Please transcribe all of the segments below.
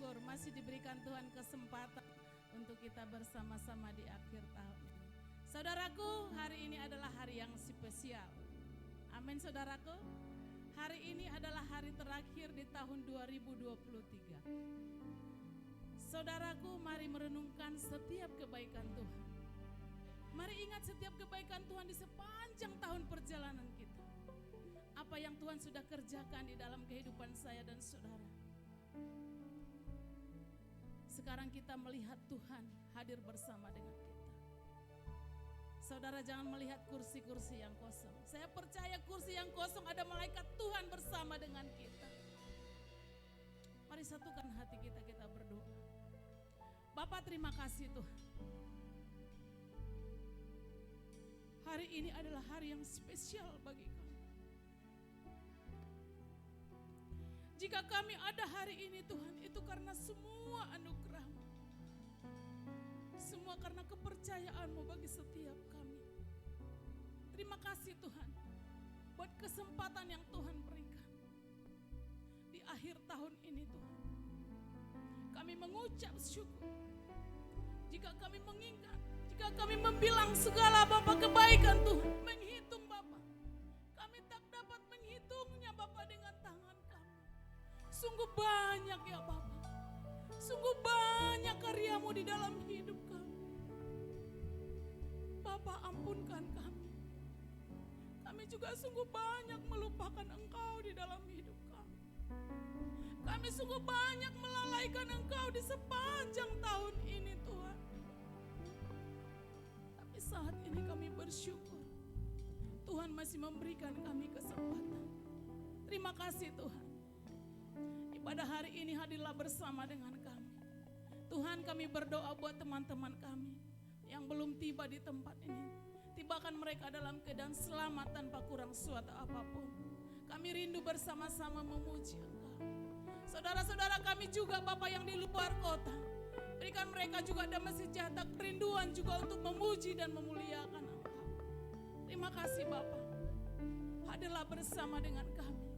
bersyukur masih diberikan Tuhan kesempatan untuk kita bersama-sama di akhir tahun ini. Saudaraku, hari ini adalah hari yang spesial. Amin saudaraku. Hari ini adalah hari terakhir di tahun 2023. Saudaraku, mari merenungkan setiap kebaikan Tuhan. Mari ingat setiap kebaikan Tuhan di sepanjang tahun perjalanan kita. Apa yang Tuhan sudah kerjakan di dalam kehidupan saya dan saudara. Sekarang kita melihat Tuhan hadir bersama dengan kita. Saudara jangan melihat kursi-kursi yang kosong. Saya percaya kursi yang kosong ada malaikat Tuhan bersama dengan kita. Mari satukan hati kita, kita berdoa. Bapa, terima kasih Tuhan. Hari ini adalah hari yang spesial bagi kami. Jika kami ada hari ini Tuhan, itu karena semua anugerah-Mu. Semua karena kepercayaan-Mu bagi setiap kami. Terima kasih Tuhan, buat kesempatan yang Tuhan berikan. Di akhir tahun ini Tuhan, kami mengucap syukur. Jika kami mengingat, jika kami membilang segala Bapa kebaikan Tuhan, menghitung Bapa, kami tak dapat menghitungnya Bapa dengan tangan kami. Sungguh banyak ya Bapa, sungguh banyak karya-Mu di dalam hidup kami. Bapa, ampunkan kami. Kami juga sungguh banyak melupakan Engkau di dalam hidup kami. Kami sungguh banyak melalaikan Engkau di sepanjang tahun ini Tuhan. Tapi saat ini kami bersyukur Tuhan masih memberikan kami kesempatan. Terima kasih Tuhan. Pada hari ini hadirlah bersama dengan kami. Tuhan, kami berdoa buat teman-teman kami yang belum tiba di tempat ini. Tibakan mereka dalam keadaan selamat tanpa kurang suatu apapun. Kami rindu bersama-sama memuji Engkau. Saudara-saudara kami juga Bapak yang di luar kota, berikan mereka juga damai sejahtera, kerinduan juga untuk memuji dan memuliakan Engkau. Terima kasih Bapak. Hadirlah bersama dengan kami.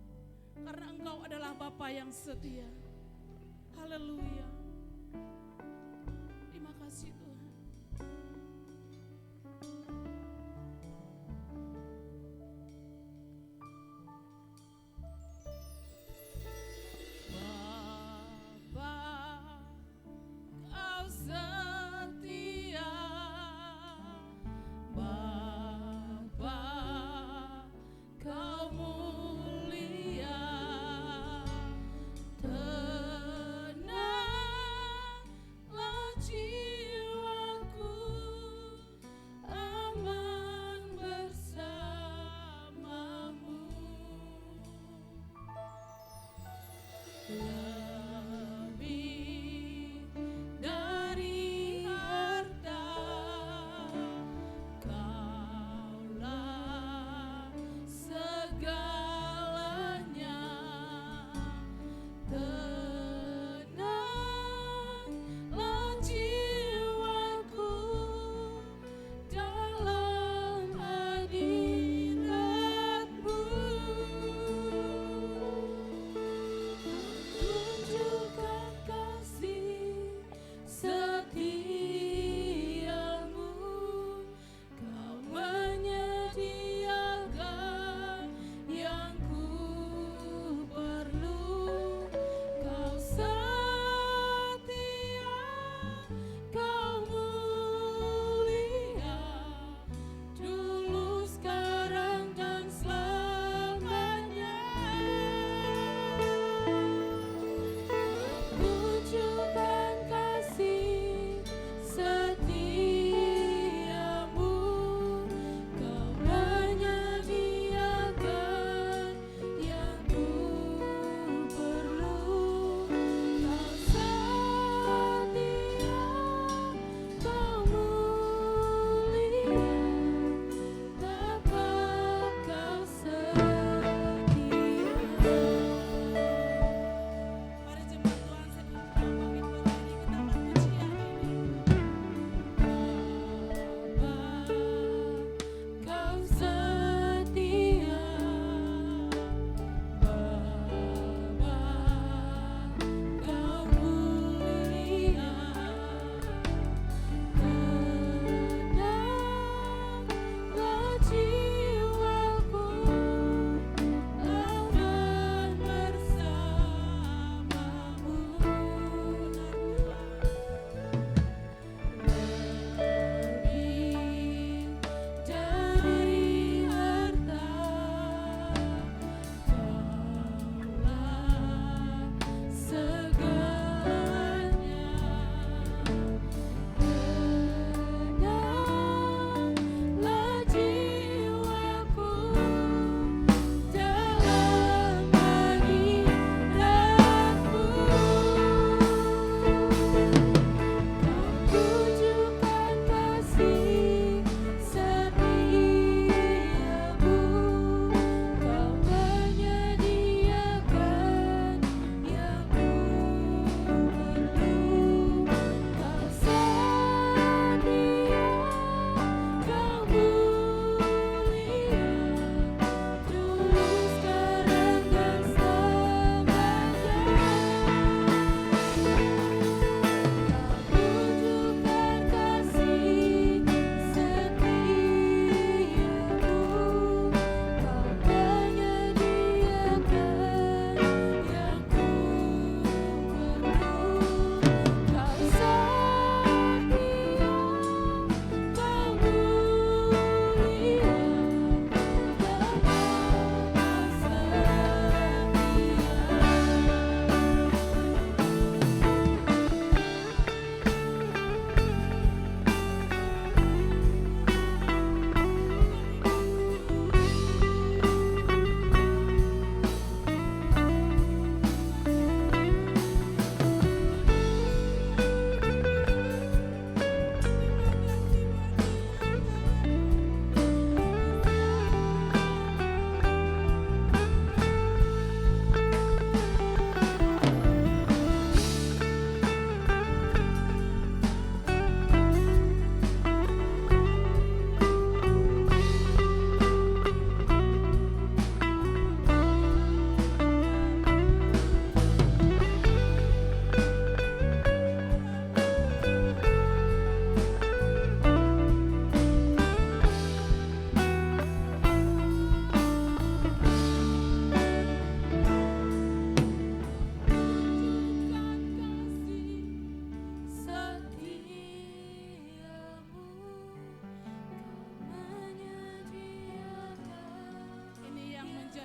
Karena Engkau adalah Bapa yang setia. Haleluya. Terima kasih Tuhan. Bapa, Kau setia. Bapa, Kau mulia. Tenanglah jiwa.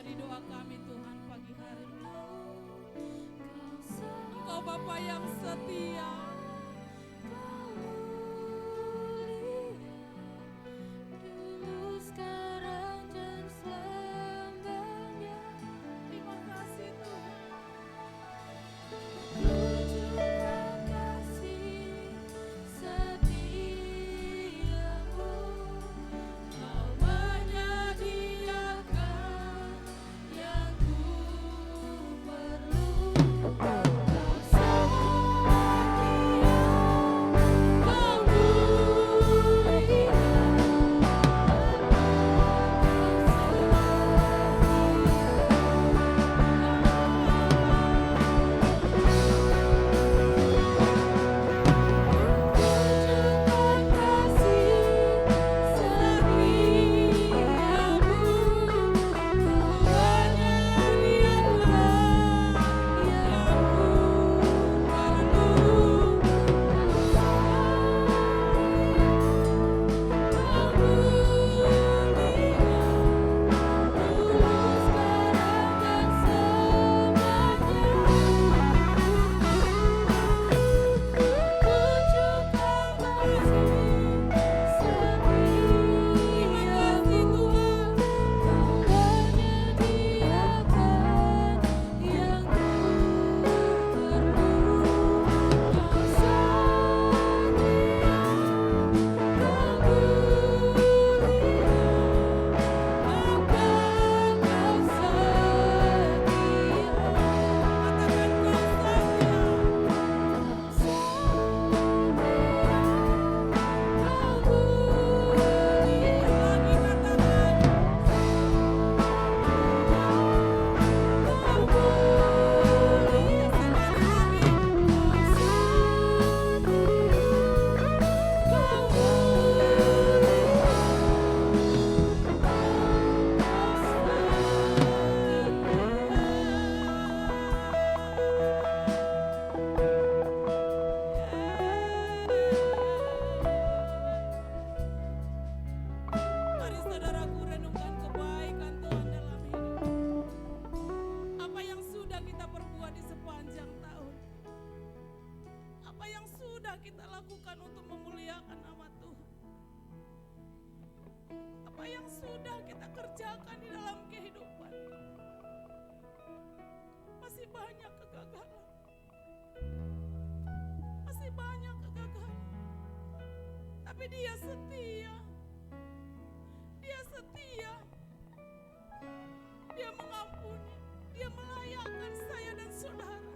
menjadi doa kami Tuhan pagi hari ini. Engkau Bapa yang setia. Tapi Dia setia. Dia setia. Dia mengampuni. Dia melayakkan saya dan saudara.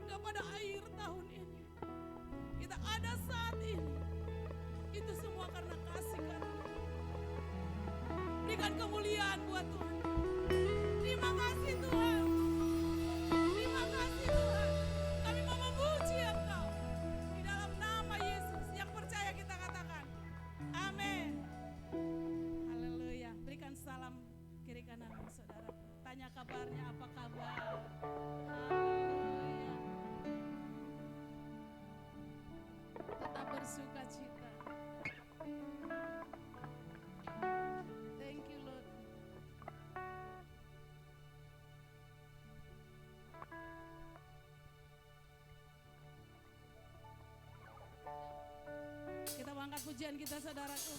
Enggak pada akhir tahun ini. Kita ada saat ini. Itu semua karena kasih karunia. Berikan kemuliaan buat Tuhan. Terima kasih Tuhan. Terima kasih Tuhan. Kami mau memuji Engkau. Di dalam nama Yesus yang percaya kita katakan. Amin. Haleluya. Berikan salam kiri kanan saudara. Tanya kabarnya, apa kabar? Haleluya. Tetap bersuka cita. Thank you Lord. Kita angkat pujian kita saudaraku.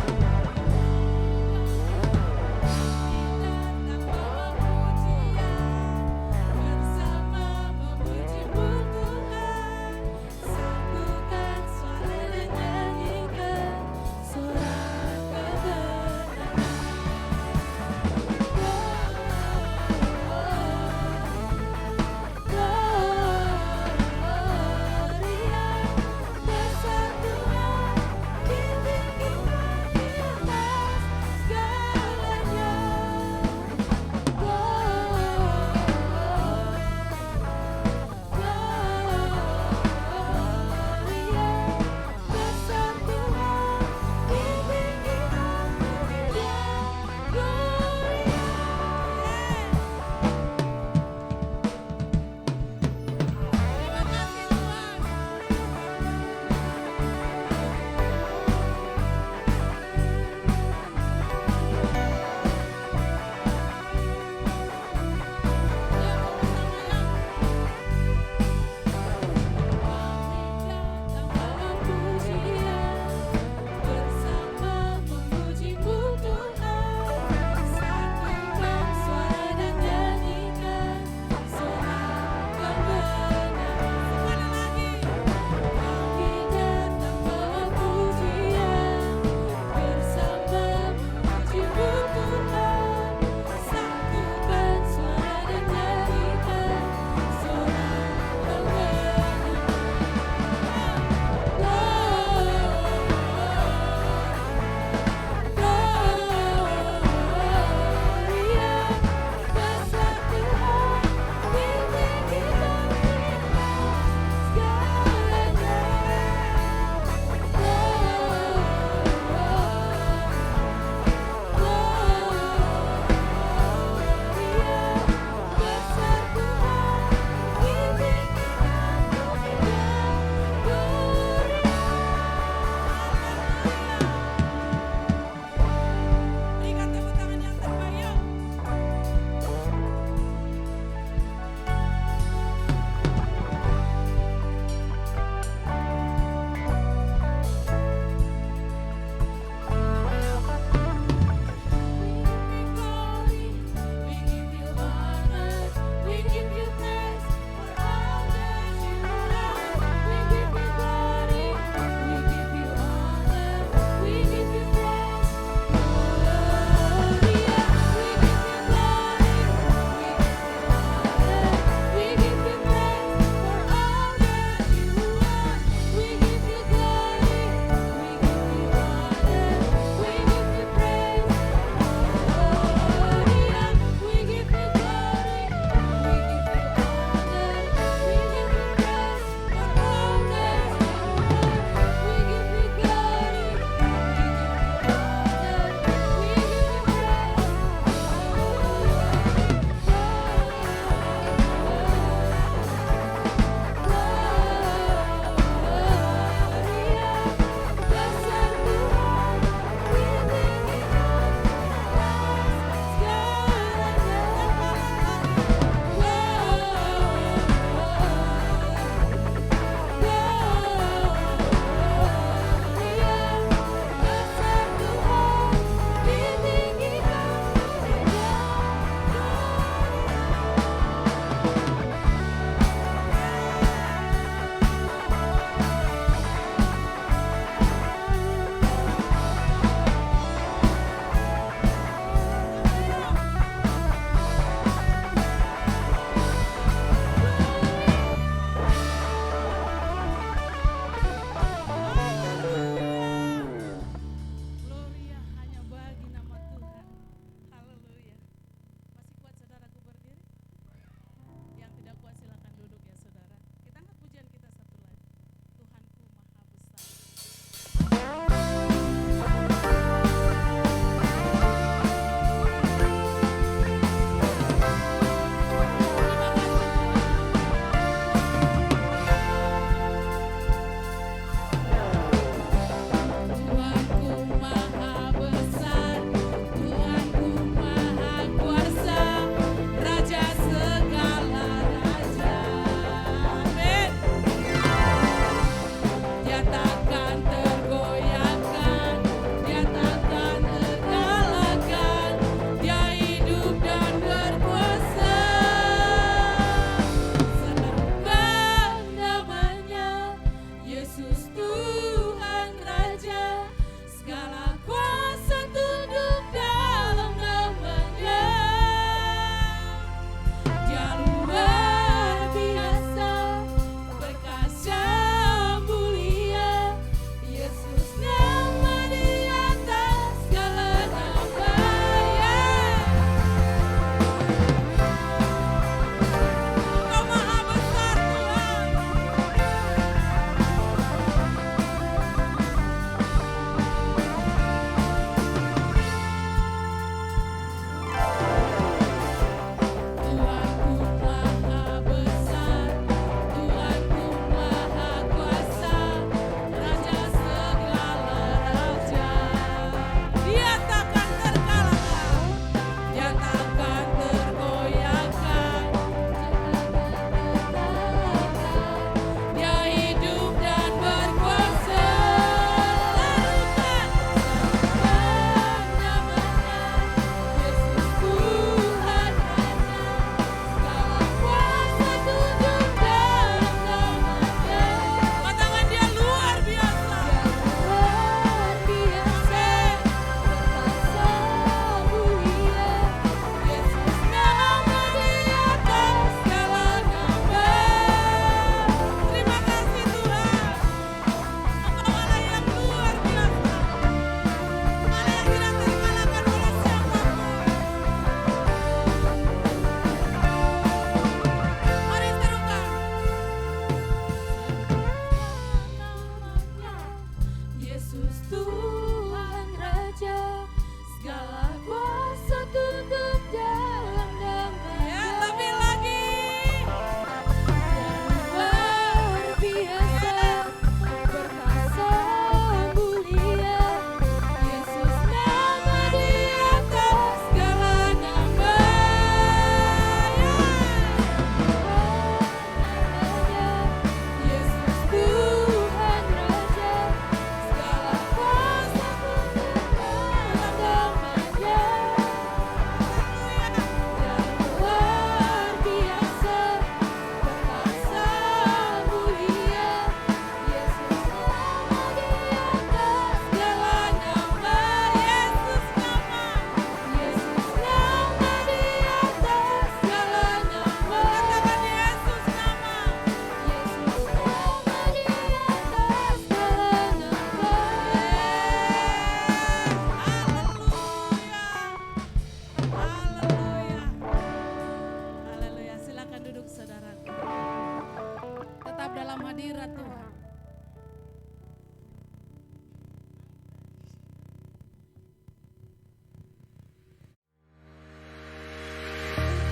Kau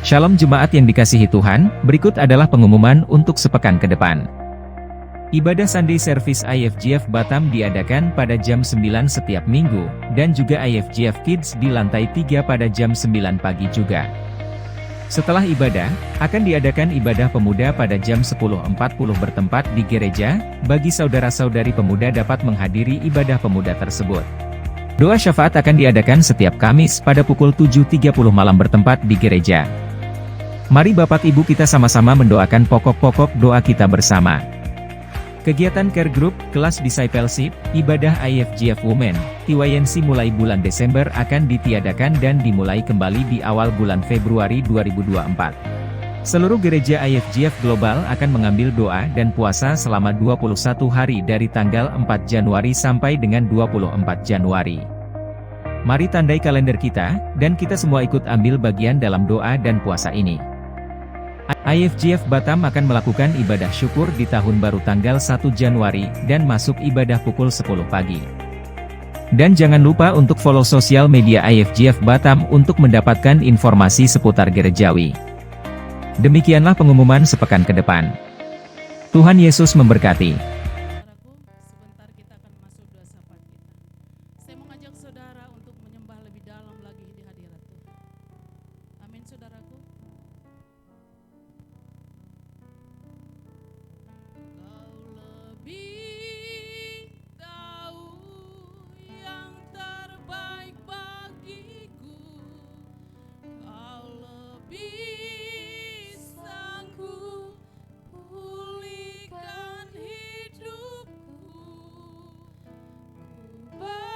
Shalom jemaat yang dikasihi Tuhan, berikut adalah pengumuman untuk sepekan ke depan. Ibadah Sunday Service IFGF Batam diadakan pada jam 9 setiap minggu, dan juga IFGF Kids di lantai 3 pada jam 9 pagi juga. Setelah ibadah, akan diadakan ibadah pemuda pada jam 10.40 bertempat di gereja, bagi saudara-saudari pemuda dapat menghadiri ibadah pemuda tersebut. Doa syafaat akan diadakan setiap Kamis pada pukul 7.30 malam bertempat di gereja. Mari Bapak Ibu kita sama-sama mendoakan pokok-pokok doa kita bersama. Kegiatan Care Group, kelas Discipleship, ibadah IFGF Women, TYNC mulai bulan Desember akan ditiadakan dan dimulai kembali di awal bulan Februari 2024. Seluruh gereja IFGF Global akan mengambil doa dan puasa selama 21 hari dari tanggal 4 Januari sampai dengan 24 Januari. Mari tandai kalender kita, dan kita semua ikut ambil bagian dalam doa dan puasa ini. IFGF Batam akan melakukan ibadah syukur di tahun baru tanggal 1 Januari, dan masuk ibadah pukul 10 pagi. Dan jangan lupa untuk follow sosial media IFGF Batam untuk mendapatkan informasi seputar gerejawi. Demikianlah pengumuman sepekan ke depan. Tuhan Yesus memberkati. Saudaraku, sebentar kita akan masuk doa syafaat kita. Saya mengajak saudara untuk menyembah lebih dalam lagi di hadirat Tuhan. Amin saudaraku. Kau lebih tahu yang terbaik bagiku. Kau lebih sanggup pulihkan hidupku. Ku berserah,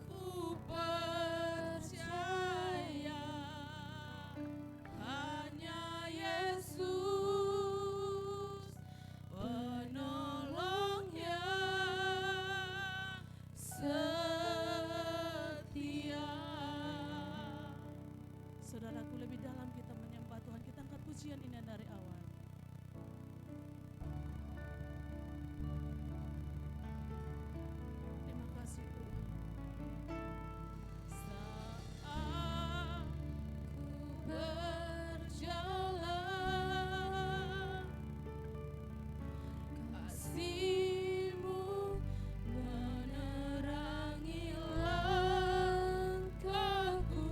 ku percaya. Hanya Yesus penolongnya setia. Saudaraku, lebih dalam kita menyembah Tuhan, kita angkat pujian ini dari awal. Terima kasih Tuhan. Saat ku berjalan, kasih-Mu menerangi langkahku.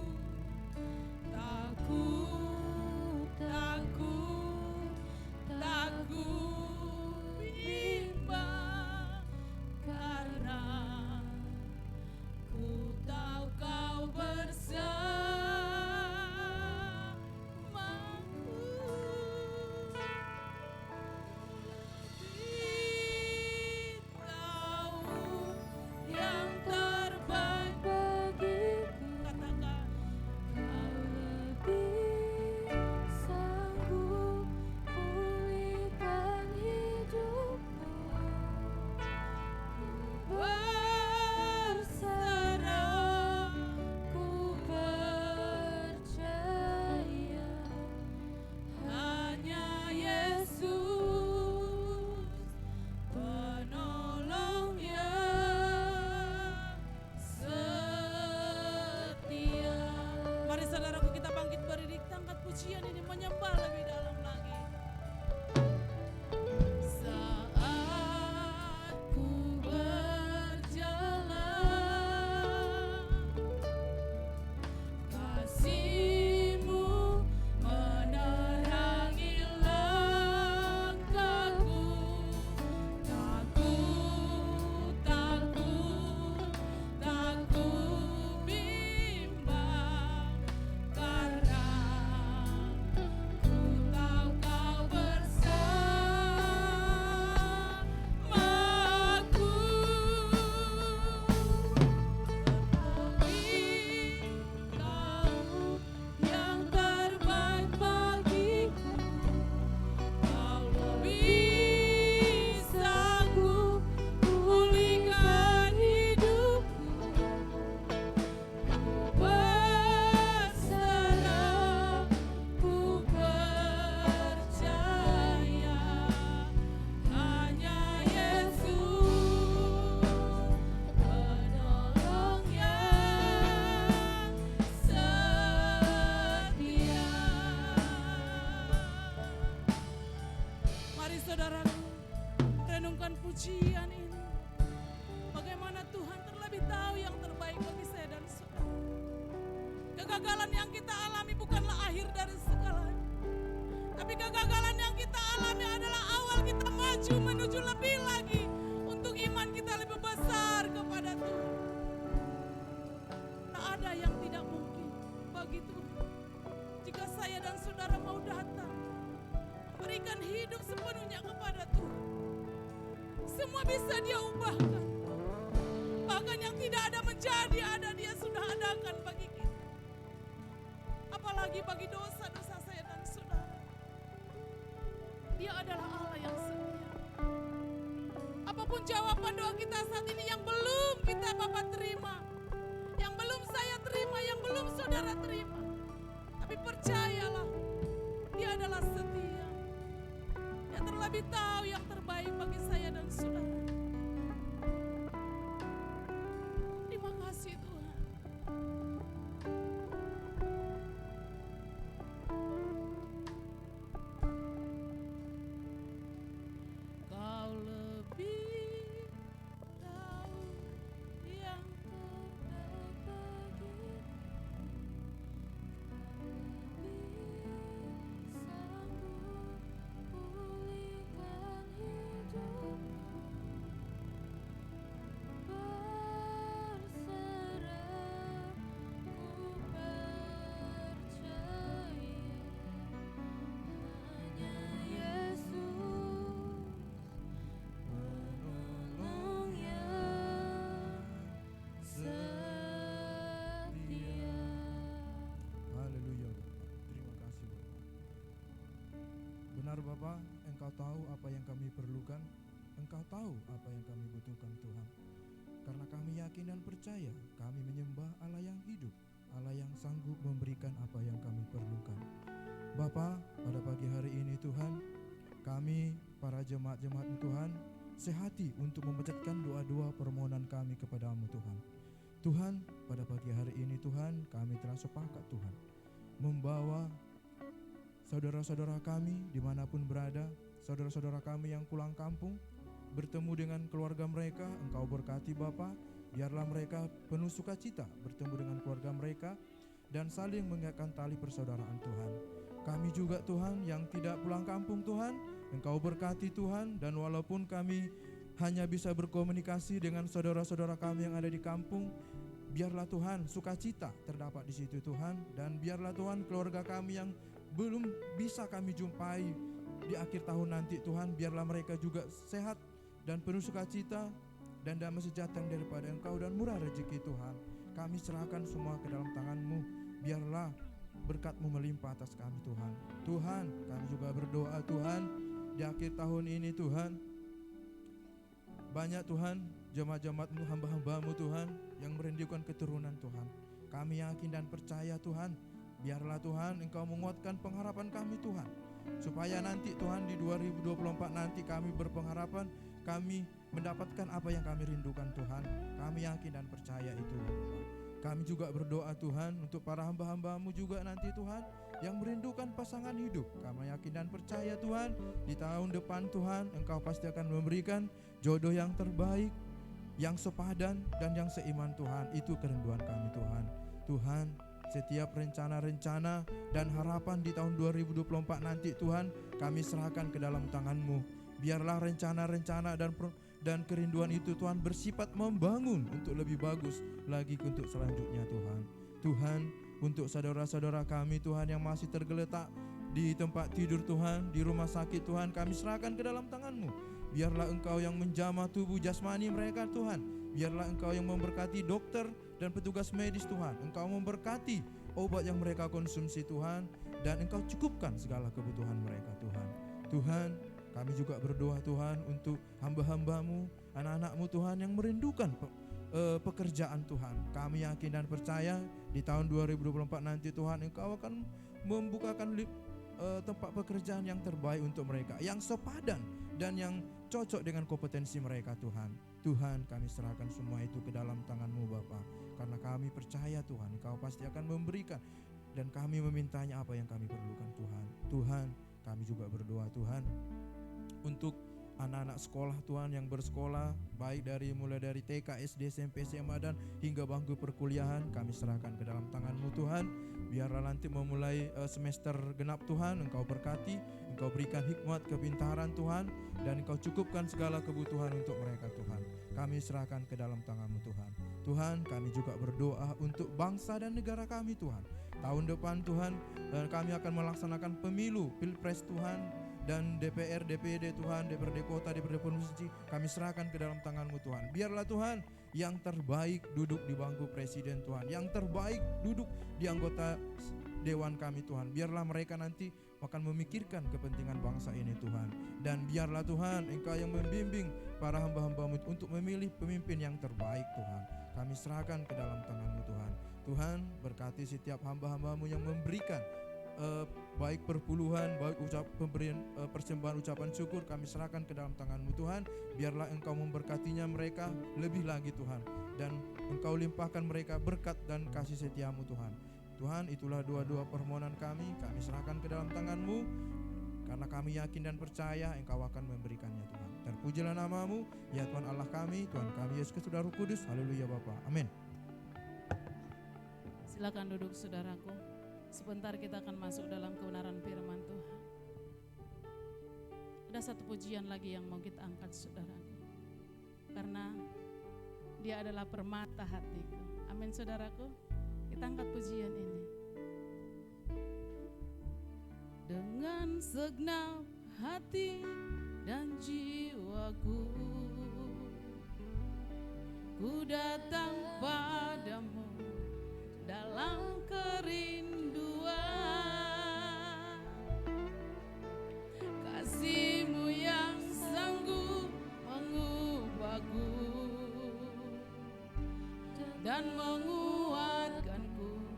Takut, takut, takut bimbang, karena ku tahu Kau bersamaku. Lebih tahu yang terbaik bagiku. Katakan, Kau lebih sanggup pulihkan hidupku. Ku berserah, ku percaya. Hanya Yesus penolongnya setia. Mari saudaraku kita bangkit berdiri, kita angkat pujian ini menyembah lebih dalam lagi. Saat ku berjalan, kasih-Mu menerangi langkahku. Takut, takut, takut bimbang, karena ku berikan hidup sepenuhnya kepada Tuhan. Semua bisa Dia ubahkan. Bahkan yang tidak ada menjadi ada, Dia sudah adakan bagi kita. Apalagi bagi dosa-dosa saya dan saudara. Dia adalah Allah yang setia. Apapun jawaban doa kita saat ini yang belum kita Bapak terima, yang belum saya terima, yang belum saudara terima, tapi percayalah, Dia adalah setia. Dia terlebih tahu yang terbaik bagi saya dan saudara. Terima kasih Tuhan. Kau lebih tahu yang terbaik bagiku. Haleluya Bapak. Terima kasih Bapak. Benar Bapak, Engkau tahu apa yang kami perlukan. Engkau tahu apa yang kami butuhkan Tuhan. Karena kami yakin dan percaya, kami menyembah Allah yang hidup, Allah yang sanggup memberikan apa yang kami perlukan. Bapa, pada pagi hari ini Tuhan, kami para jemaat-jemaat Tuhan sehati untuk memanjatkan doa-doa permohonan kami kepadamu Tuhan. Tuhan, pada pagi hari ini Tuhan, kami telah sepakat Tuhan membawa saudara-saudara kami dimanapun berada, saudara-saudara kami yang pulang kampung, bertemu dengan keluarga mereka. Engkau berkati Bapa, biarlah mereka penuh sukacita bertemu dengan keluarga mereka dan saling mengingatkan tali persaudaraan Tuhan. Kami juga Tuhan yang tidak pulang kampung Tuhan, Engkau berkati Tuhan, dan walaupun kami hanya bisa berkomunikasi dengan saudara-saudara kami yang ada di kampung, biarlah Tuhan sukacita terdapat di situ Tuhan, dan biarlah Tuhan keluarga kami yang belum bisa kami jumpai di akhir tahun nanti Tuhan, biarlah mereka juga sehat dan penuh sukacita dan damai sejahtera daripada Engkau dan murah rezeki Tuhan. Kami serahkan semua ke dalam tangan-Mu, biarlah berkat-Mu melimpah atas kami Tuhan. Tuhan, kami juga berdoa Tuhan, di akhir tahun ini Tuhan, banyak Tuhan jemaat-jemaat-Mu, hamba-hamba-Mu Tuhan yang merindukan keturunan Tuhan. Kami yakin dan percaya Tuhan, biarlah Tuhan Engkau menguatkan pengharapan kami Tuhan, supaya nanti Tuhan di 2024 nanti kami berpengharapan, kami mendapatkan apa yang kami rindukan Tuhan. Kami yakin dan percaya itu. Kami juga berdoa Tuhan untuk para hamba-hamba-Mu juga nanti Tuhan yang merindukan pasangan hidup. Kami yakin dan percaya Tuhan, di tahun depan Tuhan Engkau pasti akan memberikan jodoh yang terbaik, yang sepadan dan yang seiman Tuhan. Itu kerinduan kami Tuhan. Tuhan, setiap rencana-rencana dan harapan di tahun 2024 nanti Tuhan, kami serahkan ke dalam tangan-Mu. Biarlah rencana-rencana dan kerinduan itu Tuhan bersifat membangun untuk lebih bagus lagi untuk selanjutnya Tuhan. Tuhan, untuk saudara-saudara kami Tuhan yang masih tergeletak di tempat tidur Tuhan, di rumah sakit Tuhan, kami serahkan ke dalam tangan-Mu. Biarlah Engkau yang menjamah tubuh jasmani mereka Tuhan. Biarlah Engkau yang memberkati dokter dan petugas medis Tuhan. Engkau memberkati obat yang mereka konsumsi Tuhan, dan Engkau cukupkan segala kebutuhan mereka Tuhan. Tuhan, kami juga berdoa Tuhan untuk hamba-hamba-Mu, anak-anak-Mu Tuhan yang merindukan pekerjaan Tuhan. Kami yakin dan percaya di tahun 2024 nanti Tuhan Engkau akan membukakan tempat pekerjaan yang terbaik untuk mereka, yang sepadan dan yang cocok dengan kompetensi mereka Tuhan. Tuhan, kami serahkan semua itu ke dalam tangan-Mu Bapa, karena kami percaya Tuhan Engkau pasti akan memberikan, dan kami memintanya apa yang kami perlukan Tuhan. Tuhan, kami juga berdoa Tuhan untuk anak-anak sekolah Tuhan yang bersekolah, baik mulai dari TK, SD, SMP, SMA dan hingga bangku perkuliahan. Kami serahkan ke dalam tangan-Mu Tuhan. Biarlah nanti memulai semester genap Tuhan, Engkau berkati, Engkau berikan hikmat, kepintaran Tuhan, dan Engkau cukupkan segala kebutuhan untuk mereka Tuhan. Kami serahkan ke dalam tangan-Mu Tuhan. Tuhan, kami juga berdoa untuk bangsa dan negara kami Tuhan. Tahun depan Tuhan, kami akan melaksanakan pemilu, pilpres Tuhan, dan DPR, DPD Tuhan, DPRD kota, DPRD provinsi, kami serahkan ke dalam tangan-Mu Tuhan. Biarlah Tuhan yang terbaik duduk di bangku presiden Tuhan, yang terbaik duduk di anggota dewan kami Tuhan. Biarlah mereka nanti akan memikirkan kepentingan bangsa ini Tuhan. Dan biarlah Tuhan Engkau yang membimbing para hamba-hamba-Mu untuk memilih pemimpin yang terbaik Tuhan. Kami serahkan ke dalam tangan-Mu Tuhan. Tuhan berkati setiap hamba-hamba-Mu yang memberikan baik perpuluhan, baik pemberian persembahan ucapan syukur, kami serahkan ke dalam tangan-Mu Tuhan. Biarlah Engkau memberkatinya mereka lebih lagi Tuhan, dan Engkau limpahkan mereka berkat dan kasih setia-Mu Tuhan. Tuhan, itulah doa-doa permohonan kami serahkan ke dalam tangan-Mu, karena kami yakin dan percaya Engkau akan memberikannya Tuhan. Terpujilah nama-Mu ya Tuhan Allah kami, Tuhan kami Yesus Kristus Roh Kudus. Haleluya Bapa, amin. Silakan duduk saudaraku. Sebentar kita akan masuk dalam kebenaran firman Tuhan. Ada satu pujian lagi yang mau kita angkat saudaraku, karena dia adalah permata hatiku. Amin saudaraku. Kita angkat pujian ini. Dengan segenap hati dan jiwaku, ku datang padamu dalam kerinduan. Kasih-Mu yang sanggup mengubahku dan menguatkanku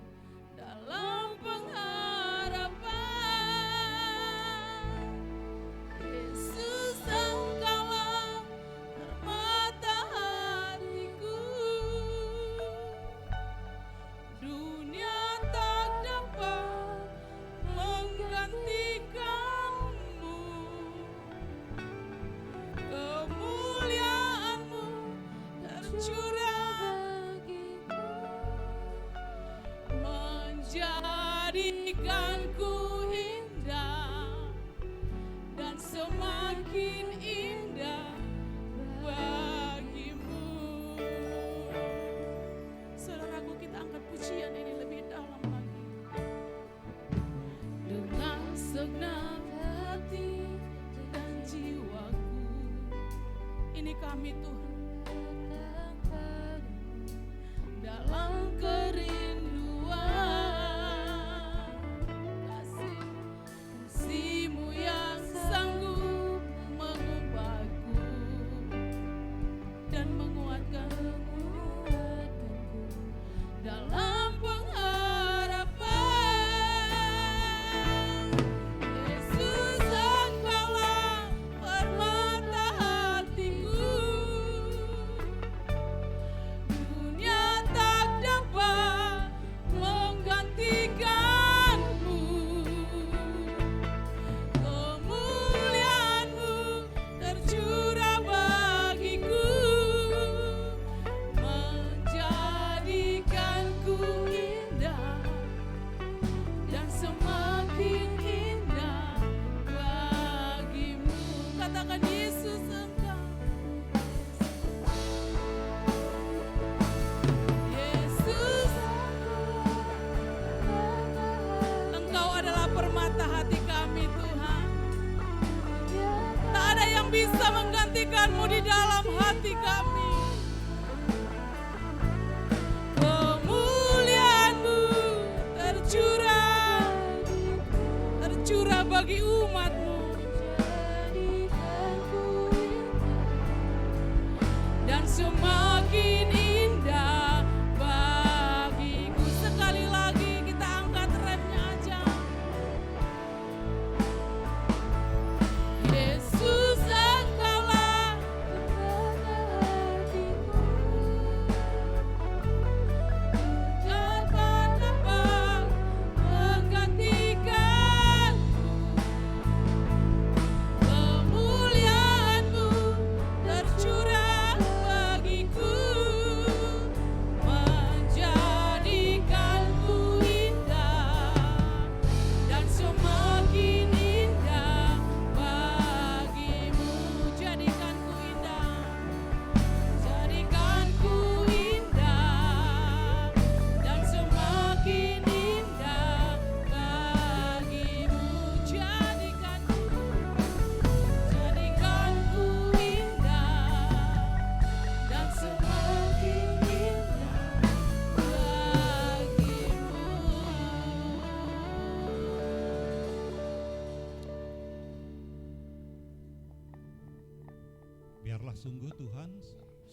dalam pengharapan. Yesus, Engkaulah permata hatiku. Dunia tak dapat menggantikan-Mu. Kemuliaan-Mu tercurah menjadikanku indah dan semakin indah bagi-Mu. Saudaraku, kita angkat pujian ini lebih dalam lagi. Dengan segenap hati dan jiwaku, ini kami Tuhan, dalam kerinduan. Kasih-Mu yang sanggup mengubahku dan menguatkanku dalam pengharapan. Yesus, Engkaulah permata hatiku. Dunia tak dapat menggantikan-Mu. Kemuliaan-Mu tercurah bagiku, menjadikanku indah dan semakin indah bagi-Mu. Katakan, Yesus, Engkau. Yesus, Engkau adalah permata hati kami Tuhan. Tak ada yang bisa menggantikan-Mu di dalam hati kami. Kemuliaan-Mu tercurah bagi umat-Mu dan semakin indah bagiku. Sekali lagi kita angkat rapnya aja. Yesus, Engkaulah sungguh Tuhan,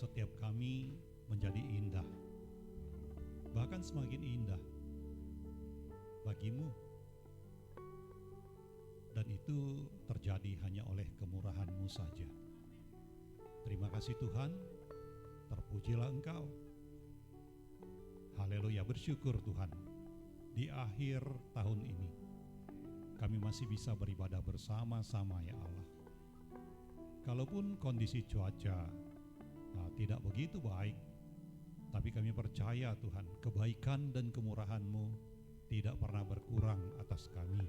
setiap kami menjadi indah, bahkan semakin indah bagimu, dan itu terjadi hanya oleh kemurahan-Mu saja. Terima kasih Tuhan, terpujilah Engkau. Haleluya, bersyukur Tuhan, di akhir tahun ini kami masih bisa beribadah bersama-sama ya Allah. Kalaupun kondisi cuaca tidak begitu baik, tapi kami percaya Tuhan, kebaikan dan kemurahan-Mu tidak pernah berkurang atas kami.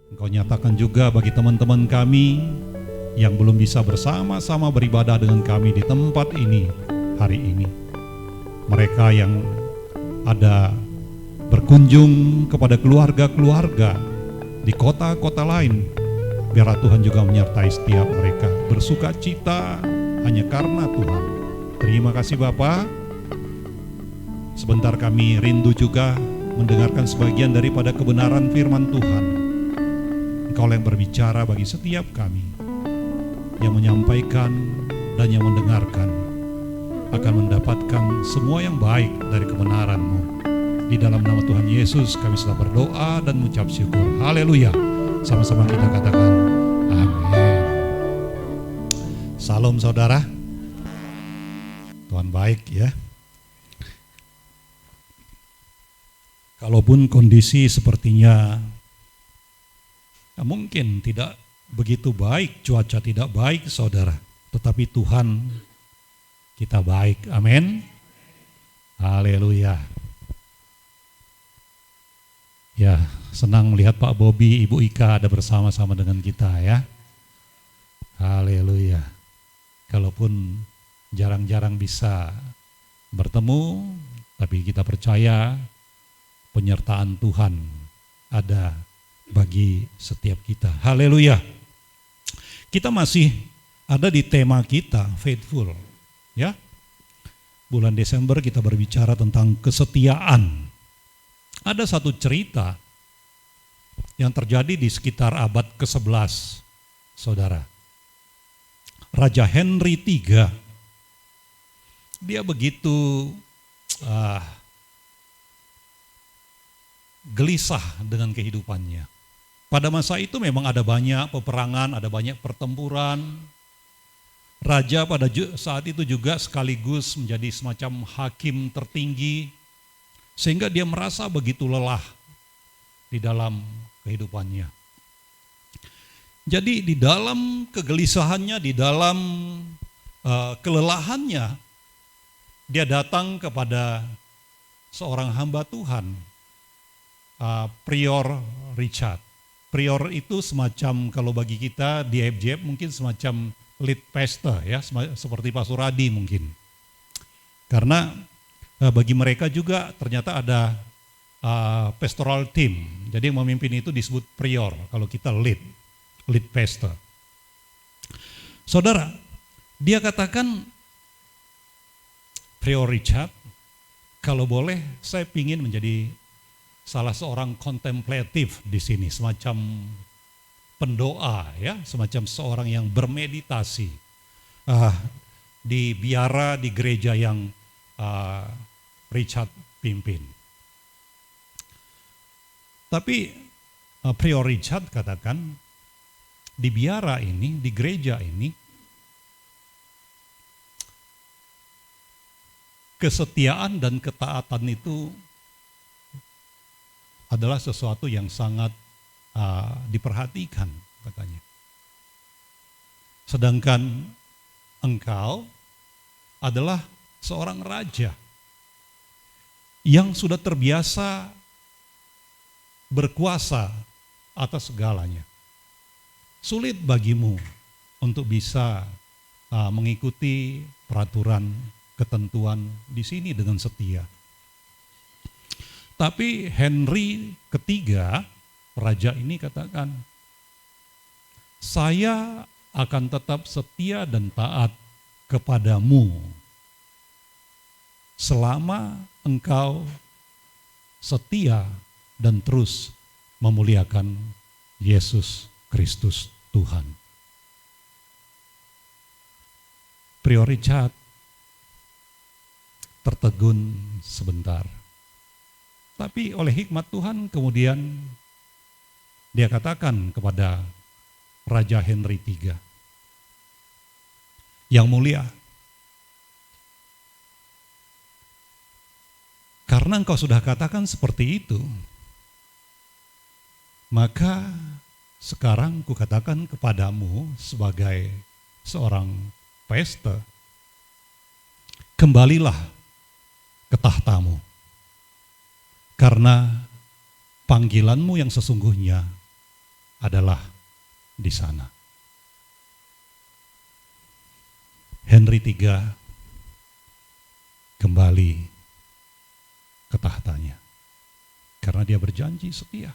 Engkau nyatakan juga bagi teman-teman kami yang belum bisa bersama-sama beribadah dengan kami di tempat ini hari ini. Mereka yang ada berkunjung kepada keluarga-keluarga di kota-kota lain, biarlah Tuhan juga menyertai setiap mereka, bersuka cita hanya karena Tuhan. Terima kasih Bapa. Sebentar kami rindu juga mendengarkan sebagian daripada kebenaran firman Tuhan. Engkau yang berbicara bagi setiap kami, yang menyampaikan dan yang mendengarkan akan mendapatkan semua yang baik dari kebenaran-Mu. Di dalam nama Tuhan Yesus kami sudah berdoa dan mengucap syukur. Haleluya. Sama-sama kita katakan amin. Salam saudara. Tuhan baik ya. Kalaupun kondisi sepertinya mungkin tidak begitu baik, cuaca tidak baik saudara, tetapi Tuhan kita baik. Amin. Haleluya. Ya, senang melihat Pak Bobi, Ibu Ika ada bersama-sama dengan kita ya. Haleluya. Kalaupun jarang-jarang bisa bertemu, tapi kita percaya penyertaan Tuhan ada bagi setiap kita. Haleluya. Kita masih ada di tema kita, faithful. Ya. Bulan Desember kita berbicara tentang kesetiaan. Ada satu cerita yang terjadi di sekitar abad ke-11, saudara. Raja Henry III, dia begitu gelisah dengan kehidupannya. Pada masa itu memang ada banyak peperangan, ada banyak pertempuran. Raja pada saat itu juga sekaligus menjadi semacam hakim tertinggi, sehingga dia merasa begitu lelah di dalam kehidupannya. Jadi di dalam kegelisahannya, di dalam kelelahannya, dia datang kepada seorang hamba Tuhan, Prior Richard. Prior itu semacam, kalau bagi kita di FJF mungkin semacam lead pastor ya, seperti Pak Suradi mungkin. Karena bagi mereka juga ternyata ada pastoral team. Jadi yang memimpin itu disebut prior, kalau kita lead pastor. Saudara, dia katakan, Prior Richard, kalau boleh saya ingin menjadi salah seorang kontemplatif di sini, semacam pendoa ya, semacam seorang yang bermeditasi di biara, di gereja yang Richard pimpin. Tapi Prior Richard katakan, di biara ini, di gereja ini, kesetiaan dan ketaatan itu adalah sesuatu yang sangat diperhatikan katanya. Sedangkan engkau adalah seorang raja yang sudah terbiasa berkuasa atas segalanya. Sulit bagimu untuk bisa mengikuti peraturan, ketentuan di sini dengan setia. Tapi Henry ketiga, raja ini katakan, saya akan tetap setia dan taat kepadamu selama engkau setia dan terus memuliakan Yesus Kristus Tuhan. Prior Richard tertegun sebentar. Tapi oleh hikmat Tuhan kemudian dia katakan kepada Raja Henry III, "Yang mulia, karena engkau sudah katakan seperti itu, maka sekarang kukatakan kepadamu sebagai seorang pesta, kembalilah ke tahtamu, karena panggilanmu yang sesungguhnya adalah di sana." Henry III kembali ke tahtanya karena dia berjanji setia.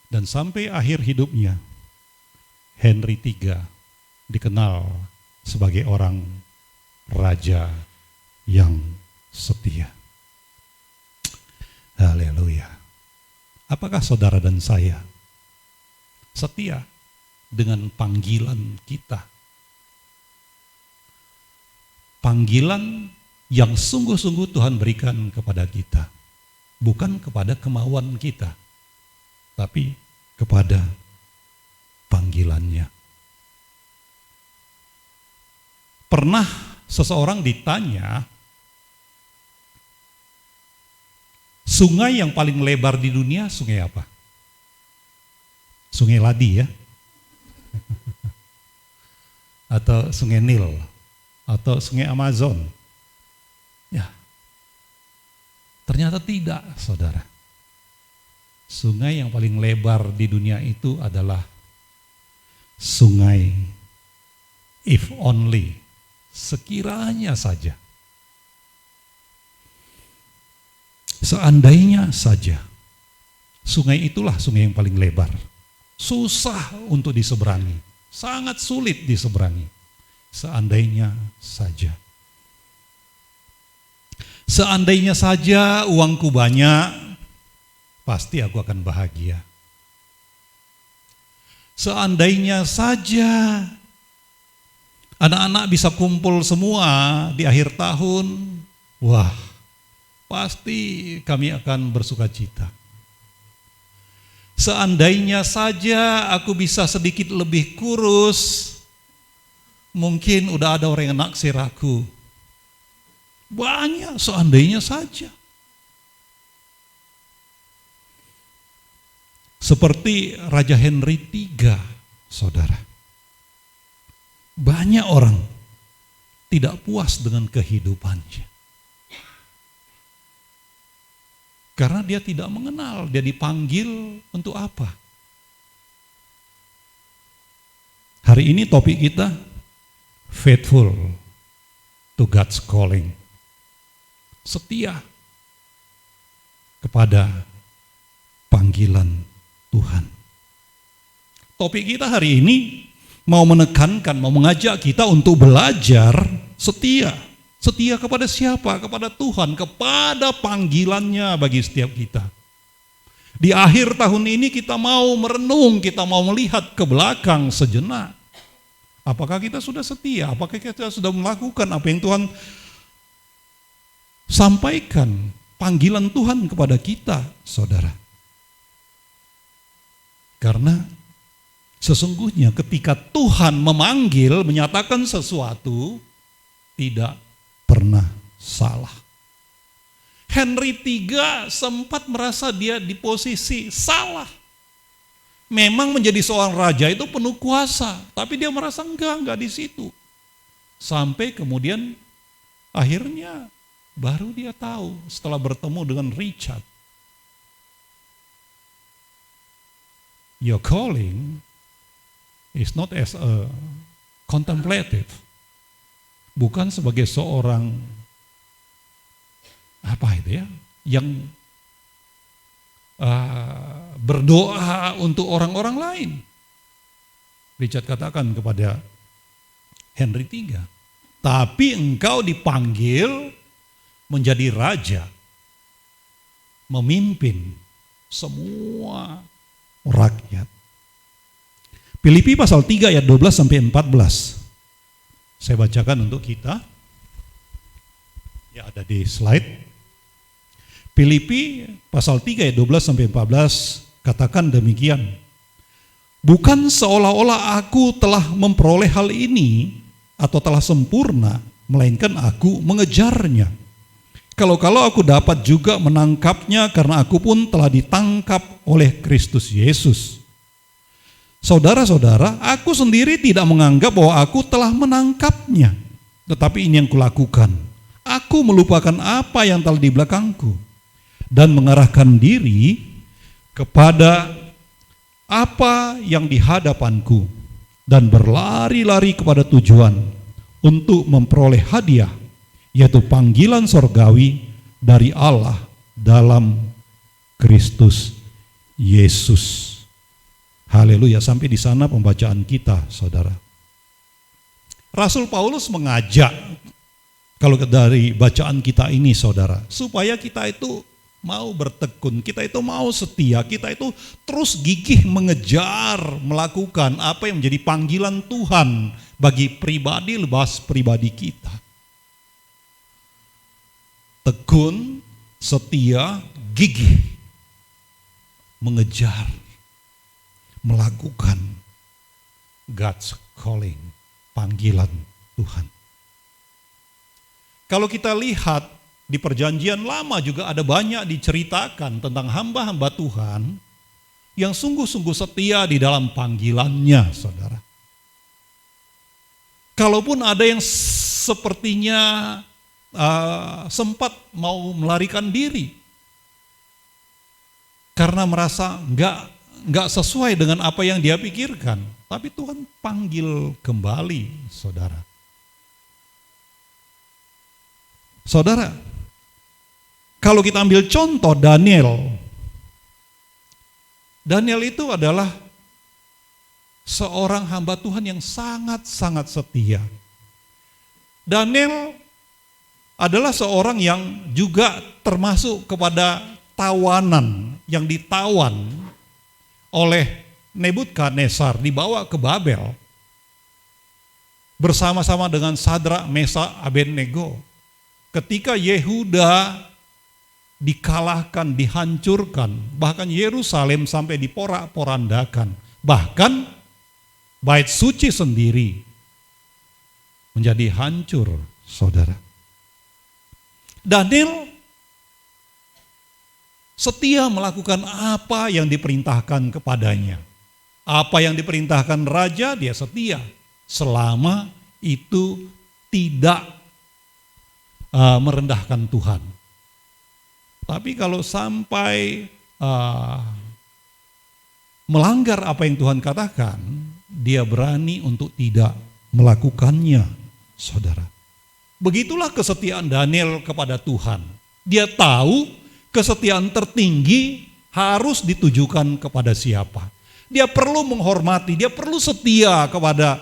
Dan sampai akhir hidupnya, Henry III dikenal sebagai orang raja yang setia. Haleluya. Apakah saudara dan saya setia dengan panggilan kita? Panggilan yang sungguh-sungguh Tuhan berikan kepada kita, bukan kepada kemauan kita, tapi kepada panggilannya. Pernah seseorang ditanya, sungai yang paling lebar di dunia sungai apa? Sungai Ladi ya? Atau sungai Nil? Atau sungai Amazon? Ya, ternyata tidak, saudara. Sungai yang paling lebar di dunia itu adalah sungai if only, sekiranya saja. Seandainya saja. Sungai itulah sungai yang paling lebar. Susah untuk diseberangi, sangat sulit diseberangi. Seandainya saja. Seandainya saja uangku banyak, pasti aku akan bahagia. Seandainya saja anak-anak bisa kumpul semua di akhir tahun, wah, pasti kami akan bersuka cita. Seandainya saja aku bisa sedikit lebih kurus, mungkin udah ada orang yang naksir aku. Banyak seandainya saja. Seperti Raja Henry III, saudara. Banyak orang tidak puas dengan kehidupannya. Karena dia tidak mengenal, dia dipanggil untuk apa. Hari ini topik kita, faithful to God's calling. Setia kepada panggilan Tuhan. Topik kita hari ini mau menekankan, mau mengajak kita untuk belajar setia. Setia kepada siapa? Kepada Tuhan, kepada panggilannya bagi setiap kita. Di akhir tahun ini kita mau merenung, kita mau melihat ke belakang sejenak. Apakah kita sudah setia? Apakah kita sudah melakukan apa yang Tuhan sampaikan, panggilan Tuhan kepada kita, saudara? Karena sesungguhnya ketika Tuhan memanggil, menyatakan sesuatu, tidak pernah salah. Henry III sempat merasa dia di posisi salah. Memang menjadi seorang raja itu penuh kuasa, tapi dia merasa enggak di situ. Sampai kemudian akhirnya baru dia tahu setelah bertemu dengan Richard. Your calling is not as a contemplative. Bukan sebagai seorang apa itu ya, yang berdoa untuk orang-orang lain. Richard katakan kepada Henry III, tapi engkau dipanggil menjadi raja, memimpin semua rakyat. Filipi pasal 3 ayat 12 sampai 14. Saya bacakan untuk kita. Ya, ada di slide. Filipi pasal 3 ayat 12 sampai 14 katakan demikian. Bukan seolah-olah aku telah memperoleh hal ini atau telah sempurna, melainkan aku mengejarnya. Kalau aku dapat juga menangkapnya, karena aku pun telah ditangkap oleh Kristus Yesus. Saudara-saudara, aku sendiri tidak menganggap bahwa aku telah menangkapnya, tetapi ini yang kulakukan. Aku melupakan apa yang telah di belakangku dan mengarahkan diri kepada apa yang di hadapanku dan berlari-lari kepada tujuan untuk memperoleh hadiah, yaitu panggilan sorgawi dari Allah dalam Kristus Yesus. Haleluya. Sampai di sana pembacaan kita, saudara. Rasul Paulus mengajak, kalau dari bacaan kita ini, saudara, supaya kita itu mau bertekun, kita itu mau setia, kita itu terus gigih mengejar, melakukan apa yang menjadi panggilan Tuhan bagi pribadi lepas pribadi kita. Tekun, setia, gigih mengejar, melakukan God's calling, panggilan Tuhan. Kalau kita lihat di Perjanjian Lama juga ada banyak diceritakan tentang hamba-hamba Tuhan yang sungguh-sungguh setia di dalam panggilannya, saudara. Kalaupun ada yang sepertinya sempat mau melarikan diri karena merasa nggak sesuai dengan apa yang dia pikirkan, tapi Tuhan panggil kembali, saudara. Saudara, kalau kita ambil contoh Daniel itu adalah seorang hamba Tuhan yang sangat-sangat setia. Daniel adalah seorang yang juga termasuk kepada tawanan yang ditawan oleh Nebukadnezar, dibawa ke Babel bersama-sama dengan Sadrak, Mesak, Abednego. Ketika Yehuda dikalahkan, dihancurkan, bahkan Yerusalem sampai diporak-porandakan, bahkan bait suci sendiri menjadi hancur, saudara. Daniel setia melakukan apa yang diperintahkan kepadanya. Apa yang diperintahkan raja, dia setia selama itu tidak merendahkan Tuhan. Tapi kalau sampai melanggar apa yang Tuhan katakan, dia berani untuk tidak melakukannya, saudara. Begitulah kesetiaan Daniel kepada Tuhan. Dia tahu kesetiaan tertinggi harus ditujukan kepada siapa. Dia perlu menghormati, dia perlu setia kepada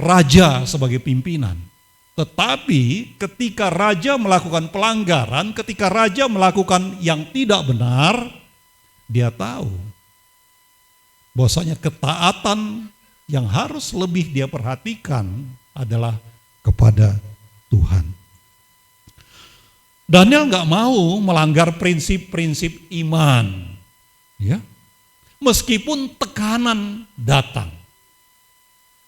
raja sebagai pimpinan. Tetapi ketika raja melakukan pelanggaran, ketika raja melakukan yang tidak benar, dia tahu bahwasanya ketaatan yang harus lebih dia perhatikan adalah kepada Tuhan. Daniel nggak mau melanggar prinsip-prinsip iman, ya, meskipun tekanan datang.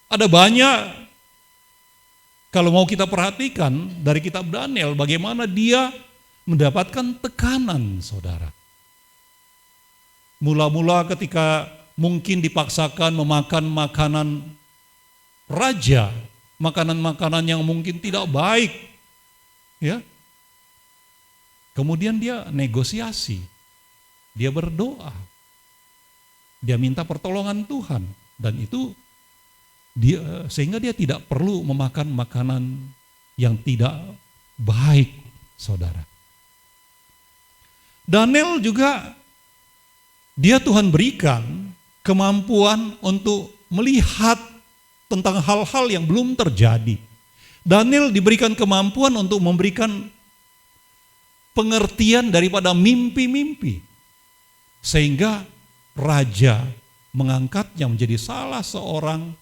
Ada banyak. Kalau mau kita perhatikan dari kitab Daniel, bagaimana dia mendapatkan tekanan, saudara. Mula-mula ketika mungkin dipaksakan memakan makanan raja, makanan-makanan yang mungkin tidak baik, ya. Kemudian dia negosiasi, dia berdoa, dia minta pertolongan Tuhan, dan itu sehingga dia tidak perlu memakan makanan yang tidak baik, saudara. Daniel juga, dia Tuhan berikan kemampuan untuk melihat tentang hal-hal yang belum terjadi. Daniel diberikan kemampuan untuk memberikan pengertian daripada mimpi-mimpi, sehingga raja mengangkatnya menjadi salah seorang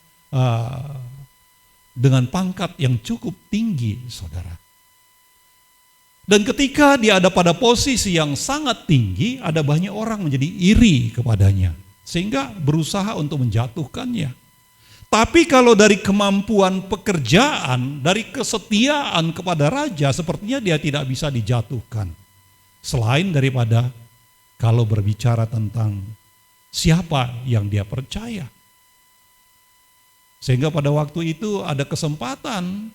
dengan pangkat yang cukup tinggi, saudara. Dan ketika dia ada pada posisi yang sangat tinggi, ada banyak orang menjadi iri kepadanya, sehingga berusaha untuk menjatuhkannya. Tapi kalau dari kemampuan pekerjaan, dari kesetiaan kepada raja, sepertinya dia tidak bisa dijatuhkan. Selain daripada kalau berbicara tentang siapa yang dia percaya. Sehingga pada waktu itu ada kesempatan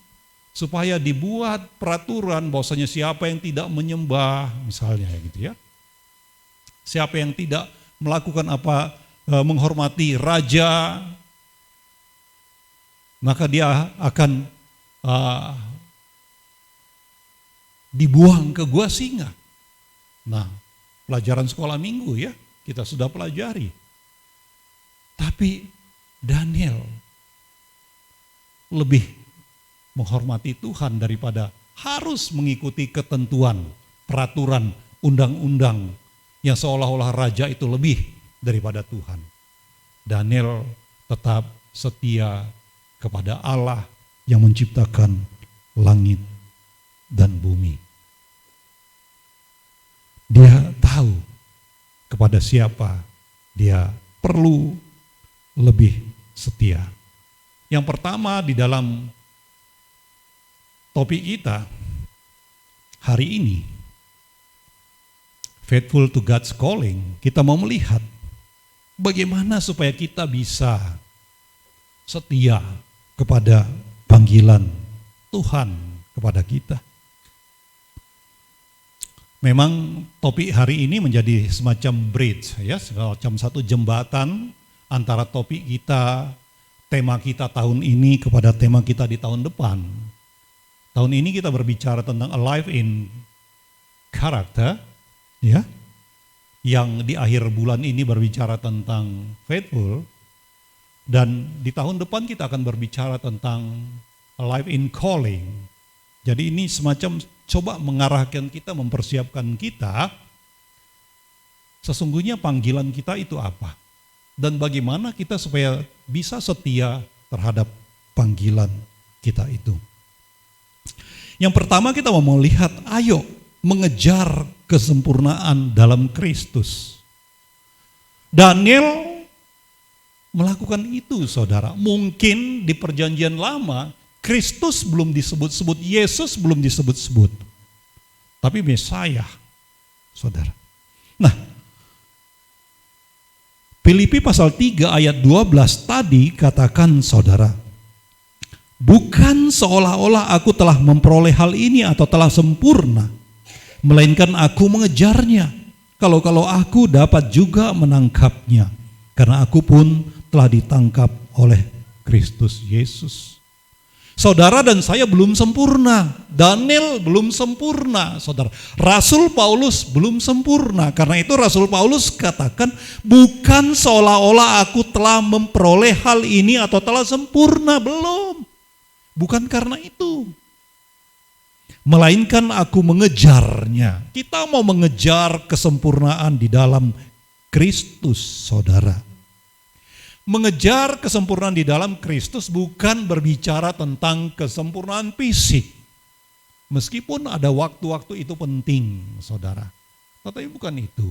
supaya dibuat peraturan bahwasanya siapa yang tidak menyembah, misalnya gitu ya. Siapa yang tidak melakukan menghormati raja, maka dia akan dibuang ke gua singa. Nah, pelajaran sekolah minggu ya, kita sudah pelajari. Tapi Daniel lebih menghormati Tuhan daripada harus mengikuti ketentuan, peraturan, undang-undang yang seolah-olah raja itu lebih daripada Tuhan. Daniel tetap setia kepada Allah yang menciptakan langit dan bumi. Dia tahu kepada siapa dia perlu lebih setia. Yang pertama di dalam topik kita hari ini, Faithful to God's Calling, kita mau melihat bagaimana supaya kita bisa setia kepada panggilan Tuhan kepada kita. Memang topik hari ini menjadi semacam bridge, ya, semacam satu jembatan antara topik kita, tema kita tahun ini kepada tema kita di tahun depan. Tahun ini kita berbicara tentang Alive in Character, ya, yang di akhir bulan ini berbicara tentang faithful, dan di tahun depan kita akan berbicara tentang Alive in Calling. Jadi ini semacam coba mengarahkan kita, mempersiapkan kita, sesungguhnya panggilan kita itu apa, dan bagaimana kita supaya bisa setia terhadap panggilan kita itu. Yang pertama kita mau melihat, ayo mengejar kesempurnaan dalam Kristus. Daniel melakukan itu, saudara. Mungkin di perjanjian lama Kristus belum disebut-sebut, Yesus belum disebut-sebut, tapi Mesias, saudara. Nah, Filipi pasal 3 ayat 12 tadi katakan, saudara, bukan seolah-olah aku telah memperoleh hal ini atau telah sempurna, melainkan aku mengejarnya, kalau aku dapat juga menangkapnya, karena aku pun telah ditangkap oleh Kristus Yesus. Saudara dan saya belum sempurna, Daniel belum sempurna, saudara. Rasul Paulus belum sempurna, karena itu Rasul Paulus katakan, bukan seolah-olah aku telah memperoleh hal ini atau telah sempurna, belum. Bukan karena itu, melainkan aku mengejarnya. Kita mau mengejar kesempurnaan di dalam Kristus, saudara. Mengejar kesempurnaan di dalam Kristus bukan berbicara tentang kesempurnaan fisik. Meskipun ada waktu-waktu itu penting, saudara. Tetapi bukan itu.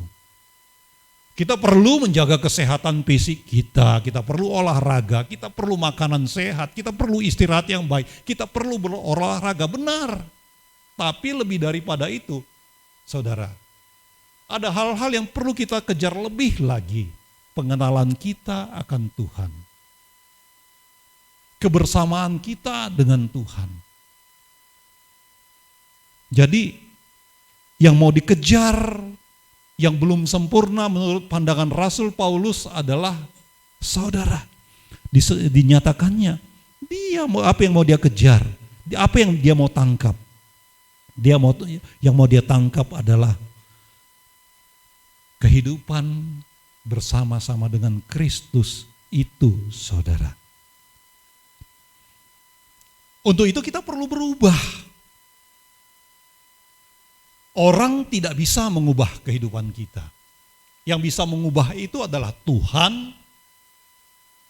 Kita perlu menjaga kesehatan fisik kita perlu olahraga, kita perlu makanan sehat, kita perlu istirahat yang baik, kita perlu berolahraga, benar. Tapi lebih daripada itu, saudara, ada hal-hal yang perlu kita kejar lebih lagi. Pengenalan kita akan Tuhan, kebersamaan kita dengan Tuhan. Jadi yang mau dikejar, yang belum sempurna menurut pandangan Rasul Paulus adalah, saudara, dinyatakannya dia mau apa yang mau dia kejar, apa yang dia mau tangkap. Yang mau dia tangkap adalah kehidupan bersama-sama dengan Kristus itu, saudara. Untuk itu kita perlu berubah. Orang tidak bisa mengubah kehidupan kita. Yang bisa mengubah itu adalah Tuhan.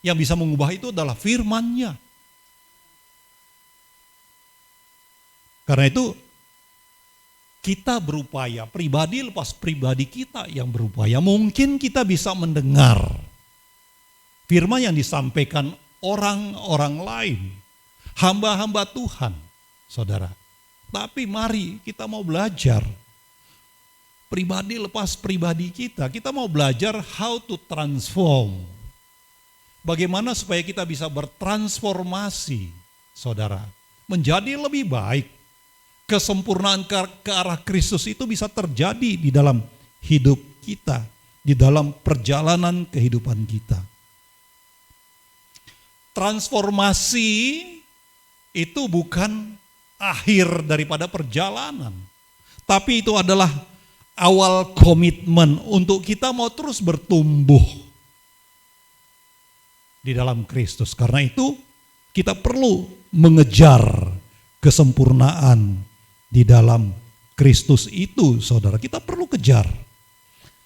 Yang bisa mengubah itu adalah firman-Nya. Karena itu kita berupaya, pribadi lepas pribadi kita yang berupaya. Mungkin kita bisa mendengar firman yang disampaikan orang-orang lain, hamba-hamba Tuhan, saudara. Tapi mari kita mau belajar, pribadi lepas pribadi kita mau belajar how to transform. Bagaimana supaya kita bisa bertransformasi, saudara, menjadi lebih baik. Kesempurnaan ke arah Kristus itu bisa terjadi di dalam hidup kita, di dalam perjalanan kehidupan kita. Transformasi itu bukan akhir daripada perjalanan, tapi itu adalah awal komitmen untuk kita mau terus bertumbuh di dalam Kristus. Karena itu kita perlu mengejar kesempurnaan di dalam Kristus itu, saudara. Kita perlu kejar.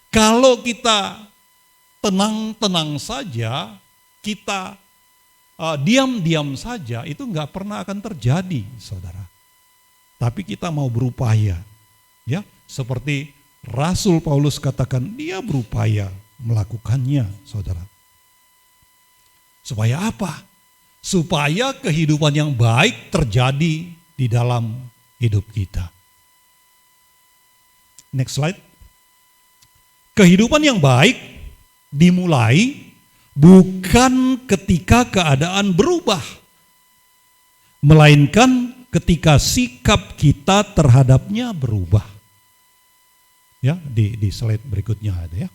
Kalau kita tenang-tenang saja, kita diam-diam saja, itu nggak pernah akan terjadi, saudara. Tapi kita mau berupaya, ya, seperti Rasul Paulus katakan, dia berupaya melakukannya, saudara. Supaya apa? Supaya kehidupan yang baik terjadi di dalam hidup kita. Next slide. Kehidupan yang baik dimulai bukan ketika keadaan berubah, melainkan ketika sikap kita terhadapnya berubah. Ya, di slide berikutnya ada ya.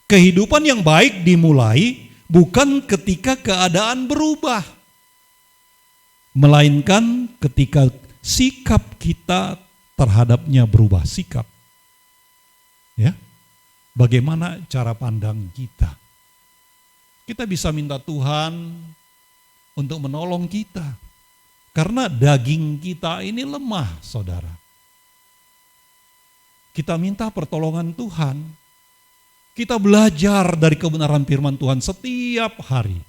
Kehidupan yang baik dimulai bukan ketika keadaan berubah, melainkan ketika sikap kita terhadapnya berubah. Sikap, ya, bagaimana cara pandang kita. Kita bisa minta Tuhan untuk menolong kita, karena daging kita ini lemah, saudara. Kita minta pertolongan Tuhan, kita belajar dari kebenaran firman Tuhan setiap hari,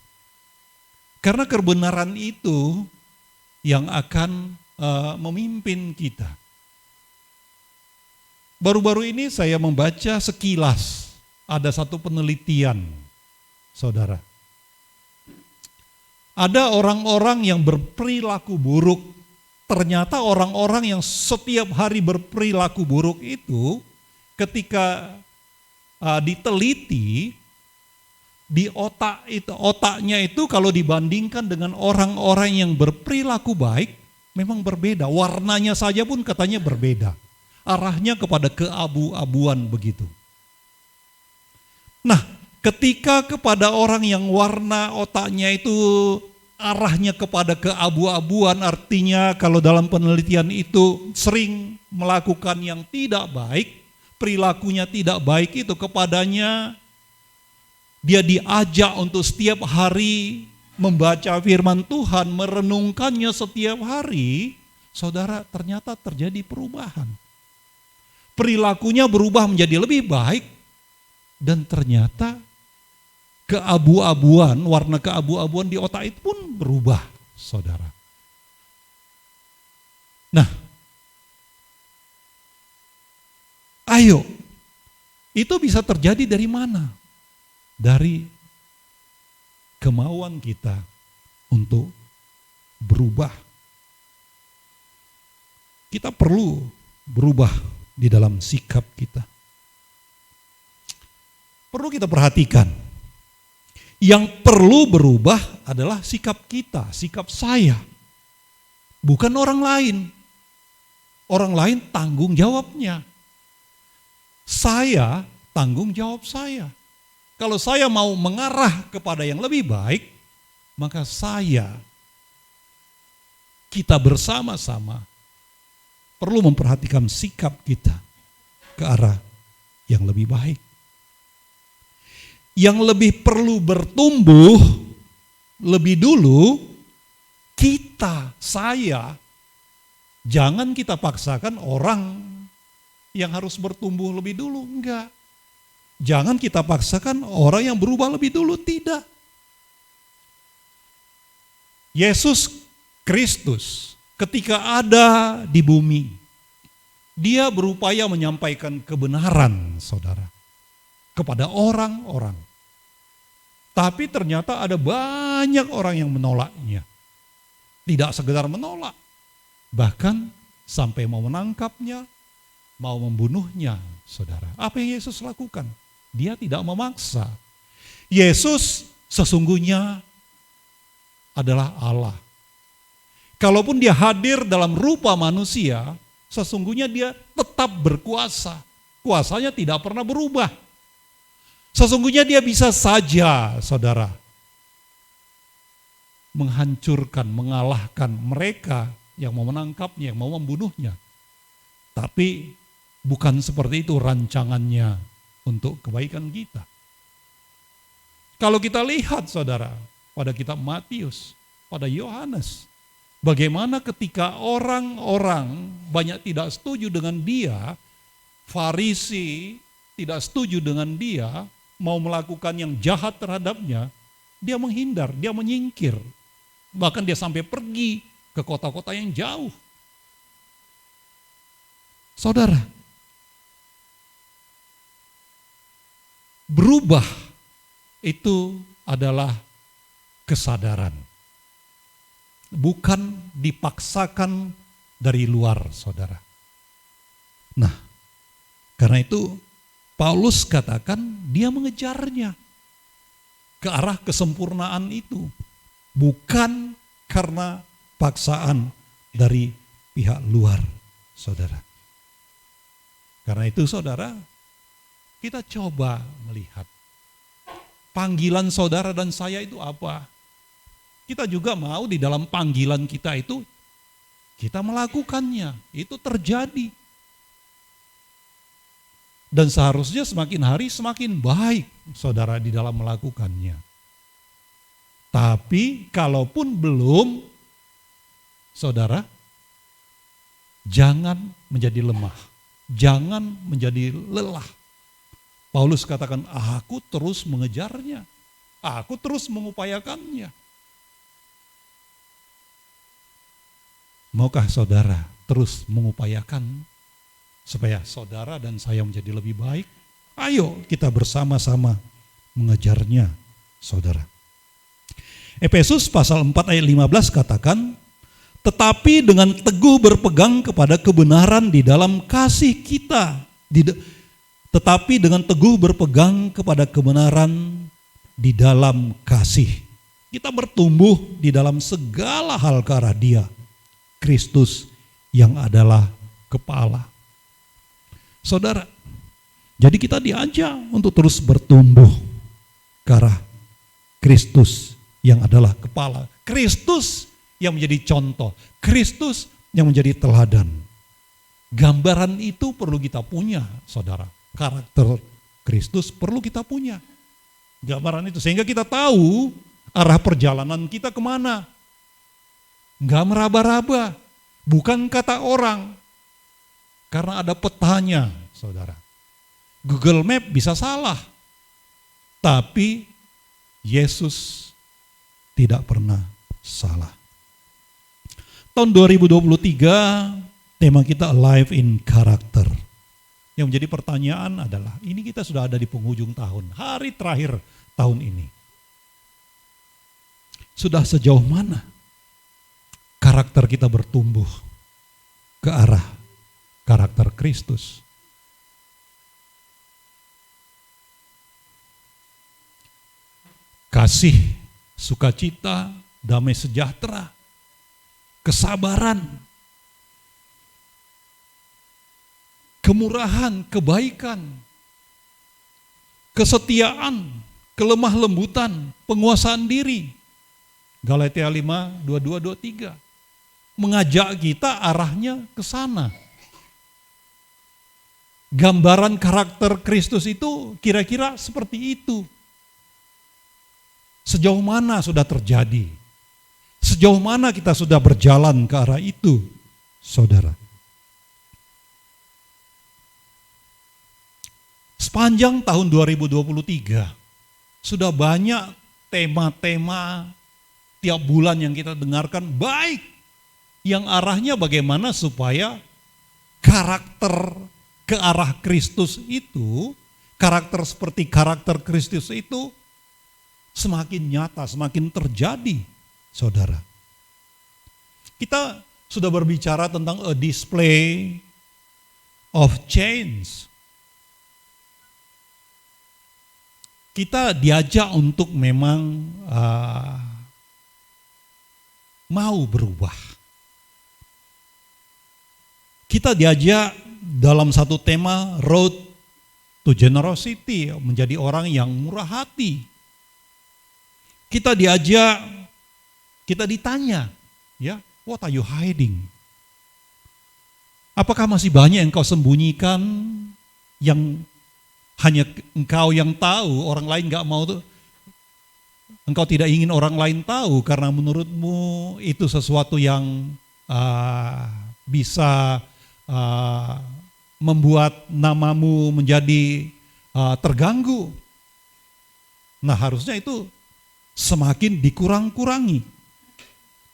karena kebenaran itu yang akan memimpin kita. Baru-baru ini saya membaca sekilas, ada satu penelitian, saudara. Ada orang-orang yang berperilaku buruk. Ternyata orang-orang yang setiap hari berperilaku buruk itu, ketika diteliti, di otaknya itu kalau dibandingkan dengan orang-orang yang berperilaku baik, memang berbeda. Warnanya saja pun katanya berbeda. Arahnya kepada keabu-abuan begitu. Nah, ketika kepada orang yang warna otaknya itu arahnya kepada keabu-abuan, artinya kalau dalam penelitian itu sering melakukan yang tidak baik, perilakunya tidak baik itu kepadanya, dia diajak untuk setiap hari membaca firman Tuhan, merenungkannya setiap hari, saudara, ternyata terjadi perubahan. Perilakunya berubah menjadi lebih baik, dan ternyata keabu-abuan, warna keabu-abuan di otak itu pun berubah, saudara. Nah, ayo, itu bisa terjadi dari mana? Dari kemauan kita untuk berubah. Kita perlu berubah di dalam sikap kita. Perlu kita perhatikan. Yang perlu berubah adalah sikap kita, sikap saya. Bukan orang lain. Orang lain tanggung jawabnya. Saya tanggung jawab saya. Kalau saya mau mengarah kepada yang lebih baik, maka kita bersama-sama perlu memperhatikan sikap kita ke arah yang lebih baik. Yang lebih perlu bertumbuh lebih dulu, saya, jangan kita paksakan orang yang harus bertumbuh lebih dulu, enggak. Jangan kita paksakan orang yang berubah lebih dulu, tidak. Yesus Kristus ketika ada di bumi, dia berupaya menyampaikan kebenaran, saudara, kepada orang-orang. Tapi ternyata ada banyak orang yang menolaknya. Tidak sekedar menolak, bahkan sampai mau menangkapnya, mau membunuhnya, saudara. Apa yang Yesus lakukan? Dia tidak memaksa. Yesus sesungguhnya adalah Allah. Kalaupun dia hadir dalam rupa manusia, sesungguhnya dia tetap berkuasa. Kuasanya tidak pernah berubah. Sesungguhnya dia bisa saja, saudara, menghancurkan, mengalahkan mereka yang mau menangkapnya, yang mau membunuhnya. Tapi bukan seperti itu rancangannya untuk kebaikan kita. Kalau kita lihat, saudara, pada kitab Matius, pada Yohanes, bagaimana ketika orang-orang banyak tidak setuju dengan dia, Farisi tidak setuju dengan dia, mau melakukan yang jahat terhadapnya, dia menghindar, dia menyingkir. Bahkan dia sampai pergi ke kota-kota yang jauh. Saudara, berubah itu adalah kesadaran. Bukan dipaksakan dari luar, saudara. Nah, karena itu Paulus katakan dia mengejarnya ke arah kesempurnaan itu. Bukan karena paksaan dari pihak luar, saudara. Karena itu, saudara, kita coba melihat panggilan saudara dan saya itu apa. Kita juga mau di dalam panggilan kita itu, kita melakukannya, itu terjadi. Dan seharusnya semakin hari semakin baik, saudara, di dalam melakukannya. Tapi kalaupun belum, saudara, jangan menjadi lemah, jangan menjadi lelah. Paulus katakan, aku terus mengejarnya, aku terus mengupayakannya. Maukah saudara terus mengupayakan supaya saudara dan saya menjadi lebih baik? Ayo kita bersama-sama mengejarnya, saudara. Efesus pasal 4 ayat 15 katakan, tetapi dengan teguh berpegang kepada kebenaran di dalam kasih kita. Tetapi dengan teguh berpegang kepada kebenaran di dalam kasih. Kita bertumbuh di dalam segala hal ke arah Dia, Kristus yang adalah kepala. Saudara, jadi kita diajak untuk terus bertumbuh ke arah Kristus yang adalah kepala. Kristus yang menjadi contoh. Kristus yang menjadi teladan. Gambaran itu perlu kita punya, saudara. Karakter Kristus perlu kita punya. Gambaran itu sehingga kita tahu arah perjalanan kita kemana. Enggak meraba-raba. Bukan kata orang. Karena ada petanya, saudara. Google Map bisa salah. Tapi Yesus tidak pernah salah. Tahun 2023, tema kita Alive in Character. Yang menjadi pertanyaan adalah, ini kita sudah ada di penghujung tahun, hari terakhir tahun ini. Sudah sejauh mana karakter kita bertumbuh ke arah karakter Kristus? Kasih, sukacita, damai sejahtera, kesabaran, kemurahan, kebaikan, kesetiaan, kelemah lembutan, penguasaan diri. Galatia 5, 22, 23. Mengajak kita arahnya ke sana. Gambaran karakter Kristus itu kira-kira seperti itu. Sejauh mana sudah terjadi? Sejauh mana kita sudah berjalan ke arah itu, saudara? Sepanjang tahun 2023, sudah banyak tema-tema tiap bulan yang kita dengarkan baik, yang arahnya bagaimana supaya karakter ke arah Kristus itu, karakter seperti karakter Kristus itu semakin nyata, semakin terjadi, saudara. Kita sudah berbicara tentang a display of change. Kita diajak untuk memang mau berubah. Kita diajak dalam satu tema road to generosity, menjadi orang yang murah hati. Kita diajak, kita ditanya, ya, what are you hiding? Apakah masih banyak yang kau sembunyikan yang hanya engkau yang tahu, orang lain gak mau tuh. Engkau tidak ingin orang lain tahu karena menurutmu itu sesuatu yang bisa membuat namamu menjadi terganggu. Nah, harusnya itu semakin dikurang-kurangi.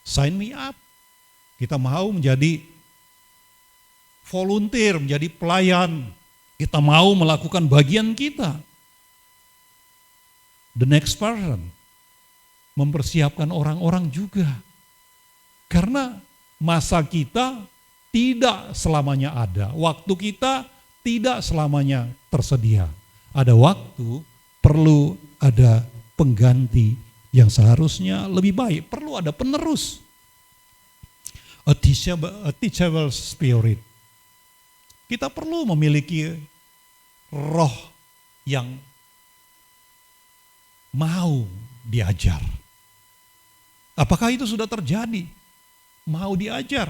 Sign me up. Kita mau menjadi volunteer, menjadi pelayan. Kita mau melakukan bagian kita. The next person, mempersiapkan orang-orang juga. Karena masa kita tidak selamanya ada. Waktu kita tidak selamanya tersedia. Ada waktu, perlu ada pengganti yang seharusnya lebih baik. Perlu ada penerus. A teachable spirit. Kita perlu memiliki roh yang mau diajar. Apakah itu sudah terjadi? Mau diajar?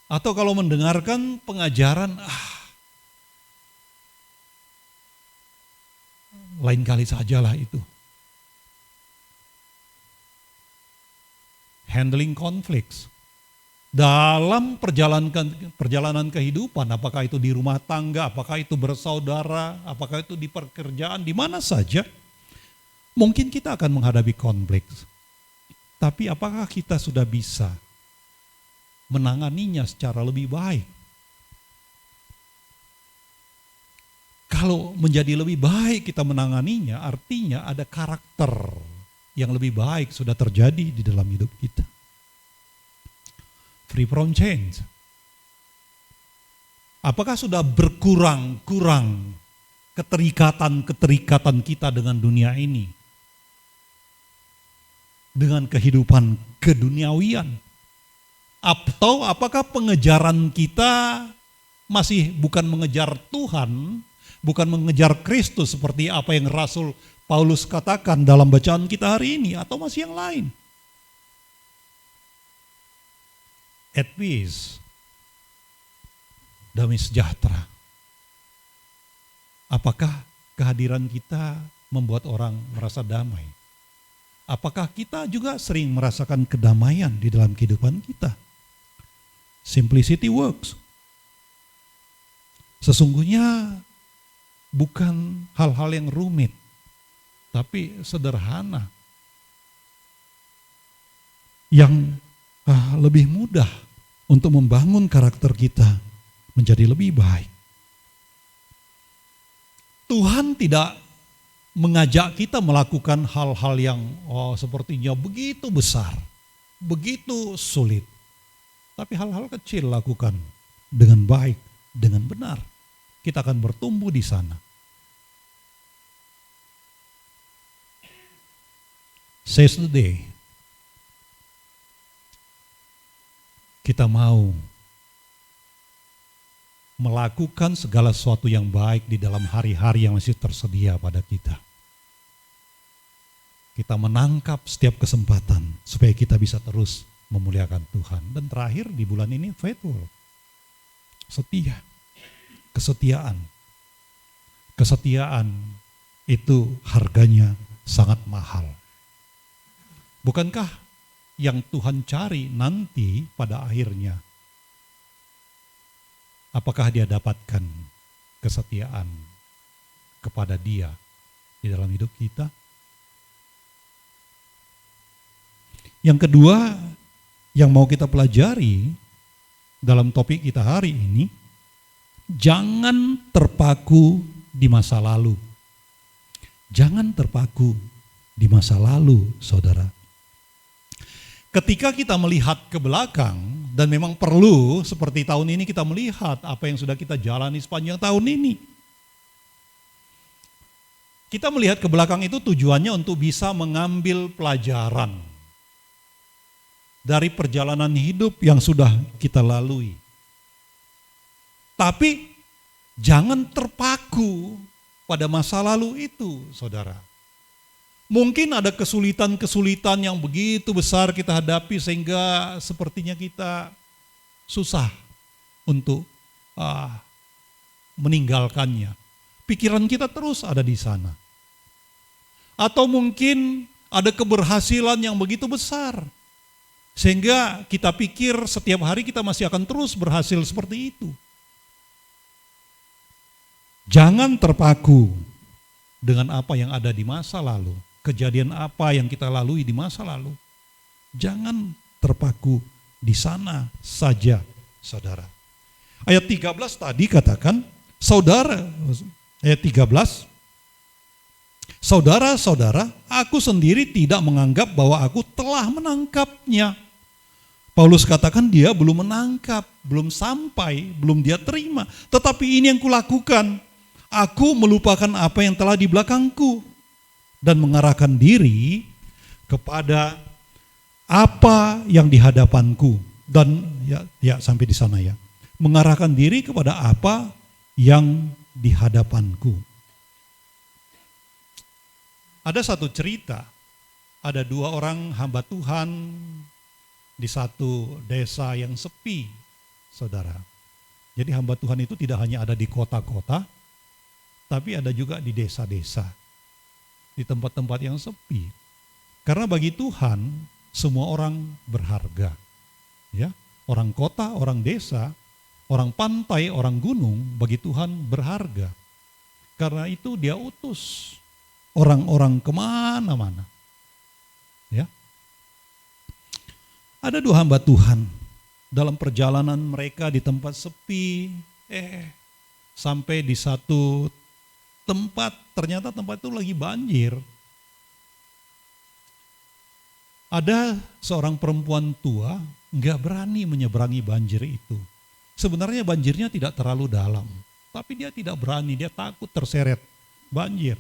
Atau kalau mendengarkan pengajaran, lain kali sajalah itu. Handling conflicts. Dalam perjalanan kehidupan, apakah itu di rumah tangga, apakah itu bersaudara, apakah itu di pekerjaan, di mana saja, mungkin kita akan menghadapi konflik. Tapi apakah kita sudah bisa menanganinya secara lebih baik? Kalau menjadi lebih baik kita menanganinya, artinya ada karakter yang lebih baik sudah terjadi di dalam hidup kita. Free from change. Apakah sudah berkurang-kurang keterikatan kita dengan dunia ini? Dengan kehidupan keduniawian? Atau apakah pengejaran kita masih bukan mengejar Tuhan, bukan mengejar Kristus seperti apa yang Rasul Paulus katakan dalam bacaan kita hari ini, atau masih yang lain? At peace, damai sejahtera. Apakah kehadiran kita membuat orang merasa damai? Apakah kita juga sering merasakan kedamaian di dalam kehidupan kita? Simplicity works. Sesungguhnya bukan hal-hal yang rumit, tapi sederhana. Yang lebih mudah untuk membangun karakter kita menjadi lebih baik. Tuhan tidak mengajak kita melakukan hal-hal yang sepertinya begitu besar, begitu sulit. Tapi hal-hal kecil lakukan dengan baik, dengan benar. Kita akan bertumbuh di sana. Seize the day. Kita mau melakukan segala sesuatu yang baik di dalam hari-hari yang masih tersedia pada kita. Kita menangkap setiap kesempatan supaya kita bisa terus memuliakan Tuhan. Dan terakhir di bulan ini faithful, setia, kesetiaan. Kesetiaan itu harganya sangat mahal. Bukankah yang Tuhan cari nanti pada akhirnya, apakah dia dapatkan kesetiaan kepada Dia di dalam hidup kita? Yang kedua, yang mau kita pelajari dalam topik kita hari ini, jangan terpaku di masa lalu. Jangan terpaku di masa lalu, saudara. Ketika kita melihat ke belakang, dan memang perlu seperti tahun ini kita melihat apa yang sudah kita jalani sepanjang tahun ini. Kita melihat ke belakang itu tujuannya untuk bisa mengambil pelajaran dari perjalanan hidup yang sudah kita lalui. Tapi jangan terpaku pada masa lalu itu, saudara. Mungkin ada kesulitan-kesulitan yang begitu besar kita hadapi sehingga sepertinya kita susah untuk meninggalkannya. Pikiran kita terus ada di sana. Atau mungkin ada keberhasilan yang begitu besar sehingga kita pikir setiap hari kita masih akan terus berhasil seperti itu. Jangan terpaku dengan apa yang ada di masa lalu, kejadian apa yang kita lalui di masa lalu. Jangan terpaku di sana saja, saudara. Ayat 13 tadi katakan, ayat 13, saudara-saudara, aku sendiri tidak menganggap bahwa aku telah menangkapnya. Paulus katakan dia belum menangkap, belum sampai, belum dia terima. Tetapi ini yang kulakukan, aku melupakan apa yang telah di belakangku dan mengarahkan diri kepada apa yang di hadapanku. Dan ya sampai di sana ya. Mengarahkan diri kepada apa yang di hadapanku. Ada satu cerita, ada dua orang hamba Tuhan di satu desa yang sepi, saudara. Jadi hamba Tuhan itu tidak hanya ada di kota-kota, tapi ada juga di desa-desa, di tempat-tempat yang sepi. Karena bagi Tuhan, semua orang berharga. Ya, orang kota, orang desa, orang pantai, orang gunung, bagi Tuhan berharga. Karena itu dia utus orang-orang kemana-mana. Ya. Ada dua hamba Tuhan dalam perjalanan mereka di tempat sepi, sampai di satu tempat, ternyata tempat itu lagi banjir. Ada seorang perempuan tua nggak berani menyeberangi banjir itu. Sebenarnya banjirnya tidak terlalu dalam, tapi dia tidak berani, dia takut terseret banjir.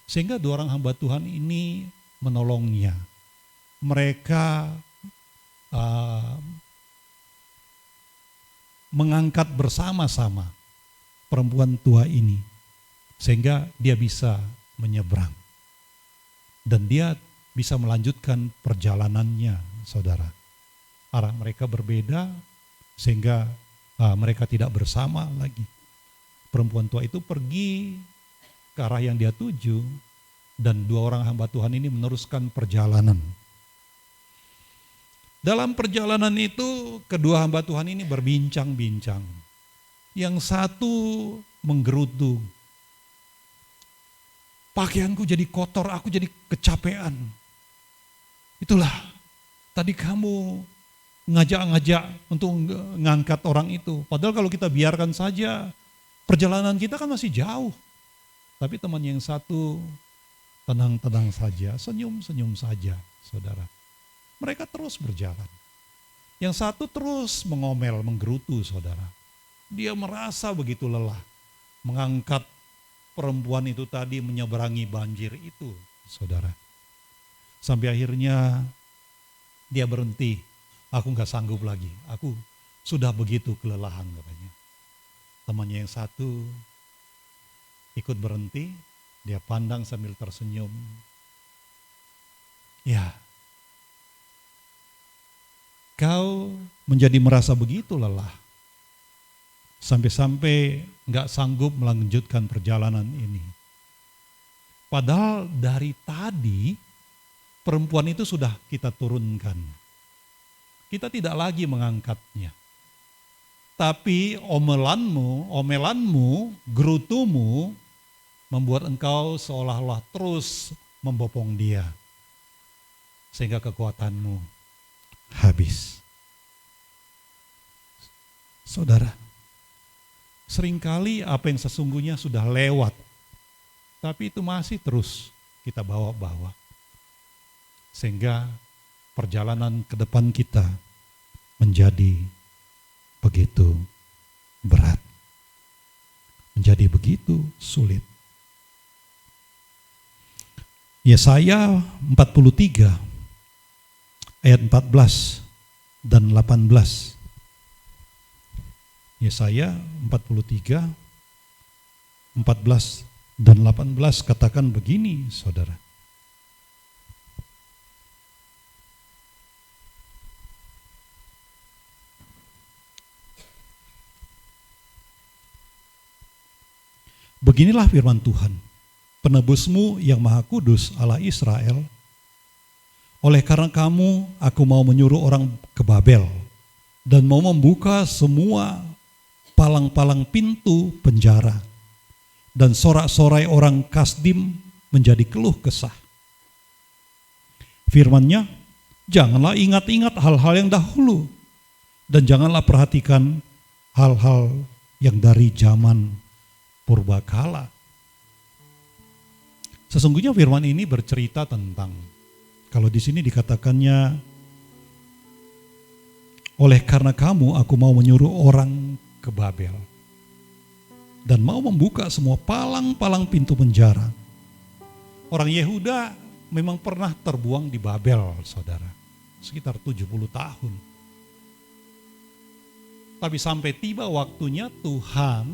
Sehingga dua orang hamba Tuhan ini menolongnya. Mereka mengangkat bersama-sama perempuan tua ini, sehingga dia bisa menyeberang. Dan dia bisa melanjutkan perjalanannya, saudara. Arah mereka berbeda, sehingga mereka tidak bersama lagi. Perempuan tua itu pergi ke arah yang dia tuju, dan dua orang hamba Tuhan ini meneruskan perjalanan. Dalam perjalanan itu, kedua hamba Tuhan ini berbincang-bincang. Yang satu menggerutu, pakaianku jadi kotor, aku jadi kecapean. Itulah, tadi kamu ngajak-ngajak untuk ngangkat orang itu. Padahal kalau kita biarkan saja, perjalanan kita kan masih jauh. Tapi teman yang satu tenang-tenang saja, senyum-senyum saja, saudara. Mereka terus berjalan. Yang satu terus mengomel, menggerutu, saudara. Dia merasa begitu lelah mengangkat perempuan itu tadi menyeberangi banjir itu, saudara. Sampai akhirnya dia berhenti. Aku gak sanggup lagi, aku sudah begitu kelelahan katanya. Temannya yang satu ikut berhenti, dia pandang sambil tersenyum. Ya, kau menjadi merasa begitu lelah, sampai-sampai gak sanggup melanjutkan perjalanan ini. Padahal dari tadi, perempuan itu sudah kita turunkan. Kita tidak lagi mengangkatnya. Tapi omelanmu, gerutumu, membuat engkau seolah-olah terus membopong dia. Sehingga kekuatanmu habis. Saudara, seringkali apa yang sesungguhnya sudah lewat, tapi itu masih terus kita bawa-bawa. Sehingga perjalanan ke depan kita menjadi begitu berat, menjadi begitu sulit. Yesaya 43 ayat 14 dan 18. Yesaya 43 14 dan 18 katakan begini, saudara. Beginilah firman Tuhan, penebusmu yang maha kudus Allah Israel, oleh karena kamu aku mau menyuruh orang ke Babel dan mau membuka semua palang-palang pintu penjara dan sorak-sorai orang Kasdim menjadi keluh kesah. Firman-Nya, janganlah ingat-ingat hal-hal yang dahulu dan janganlah perhatikan hal-hal yang dari zaman purbakala. Sesungguhnya firman ini bercerita tentang, kalau di sini dikatakannya, oleh karena kamu aku mau menyuruh orang ke Babel dan mau membuka semua palang-palang pintu penjara. Orang Yehuda memang pernah terbuang di Babel, saudara, sekitar 70 tahun. Tapi sampai tiba waktunya Tuhan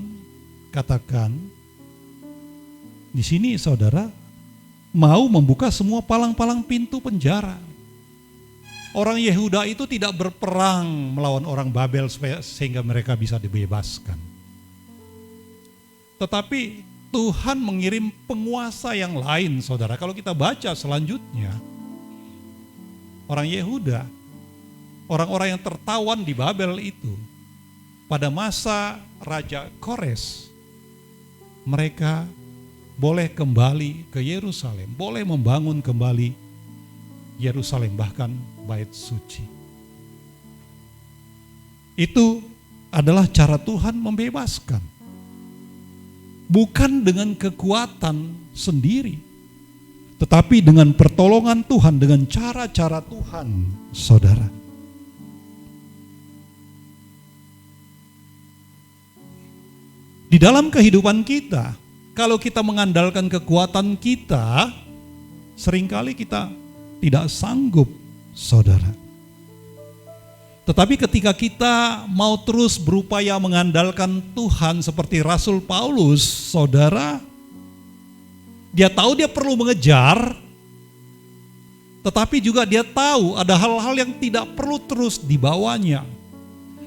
katakan di sini, saudara, mau membuka semua palang-palang pintu penjara. Orang Yehuda itu tidak berperang melawan orang Babel sehingga mereka bisa dibebaskan. Tetapi Tuhan mengirim penguasa yang lain, saudara. Kalau kita baca selanjutnya, orang Yehuda, orang-orang yang tertawan di Babel itu, pada masa Raja Kores, mereka boleh kembali ke Yerusalem, boleh membangun kembali Yerusalem, bahkan bait suci. Itu adalah cara Tuhan membebaskan. Bukan dengan kekuatan sendiri, tetapi dengan pertolongan Tuhan, dengan cara-cara Tuhan, saudara. Di dalam kehidupan kita, kalau kita mengandalkan kekuatan kita, seringkali kita tidak sanggup, saudara. Tetapi ketika kita mau terus berupaya mengandalkan Tuhan seperti Rasul Paulus, saudara, dia tahu dia perlu mengejar, tetapi juga dia tahu ada hal-hal yang tidak perlu terus dibawanya.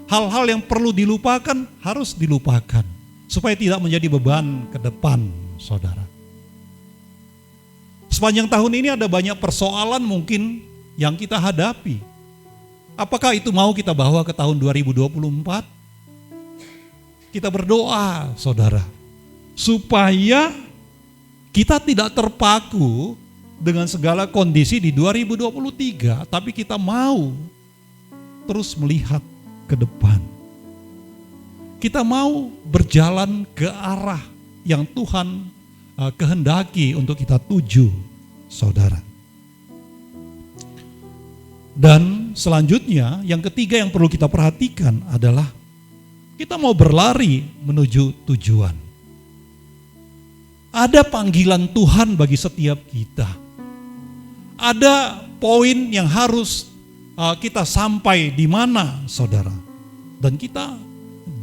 Hal-hal yang perlu dilupakan harus dilupakan, supaya tidak menjadi beban ke depan, saudara. Sepanjang tahun ini ada banyak persoalan mungkin yang kita hadapi. Apakah itu mau kita bawa ke tahun 2024? Kita berdoa, saudara, supaya kita tidak terpaku dengan segala kondisi di 2023, tapi kita mau terus melihat ke depan. Kita mau berjalan ke arah yang Tuhan kehendaki untuk kita tuju, saudara. Dan selanjutnya, yang ketiga yang perlu kita perhatikan adalah kita mau berlari menuju tujuan. Ada panggilan Tuhan bagi setiap kita. Ada poin yang harus kita sampai di mana, saudara. Dan kita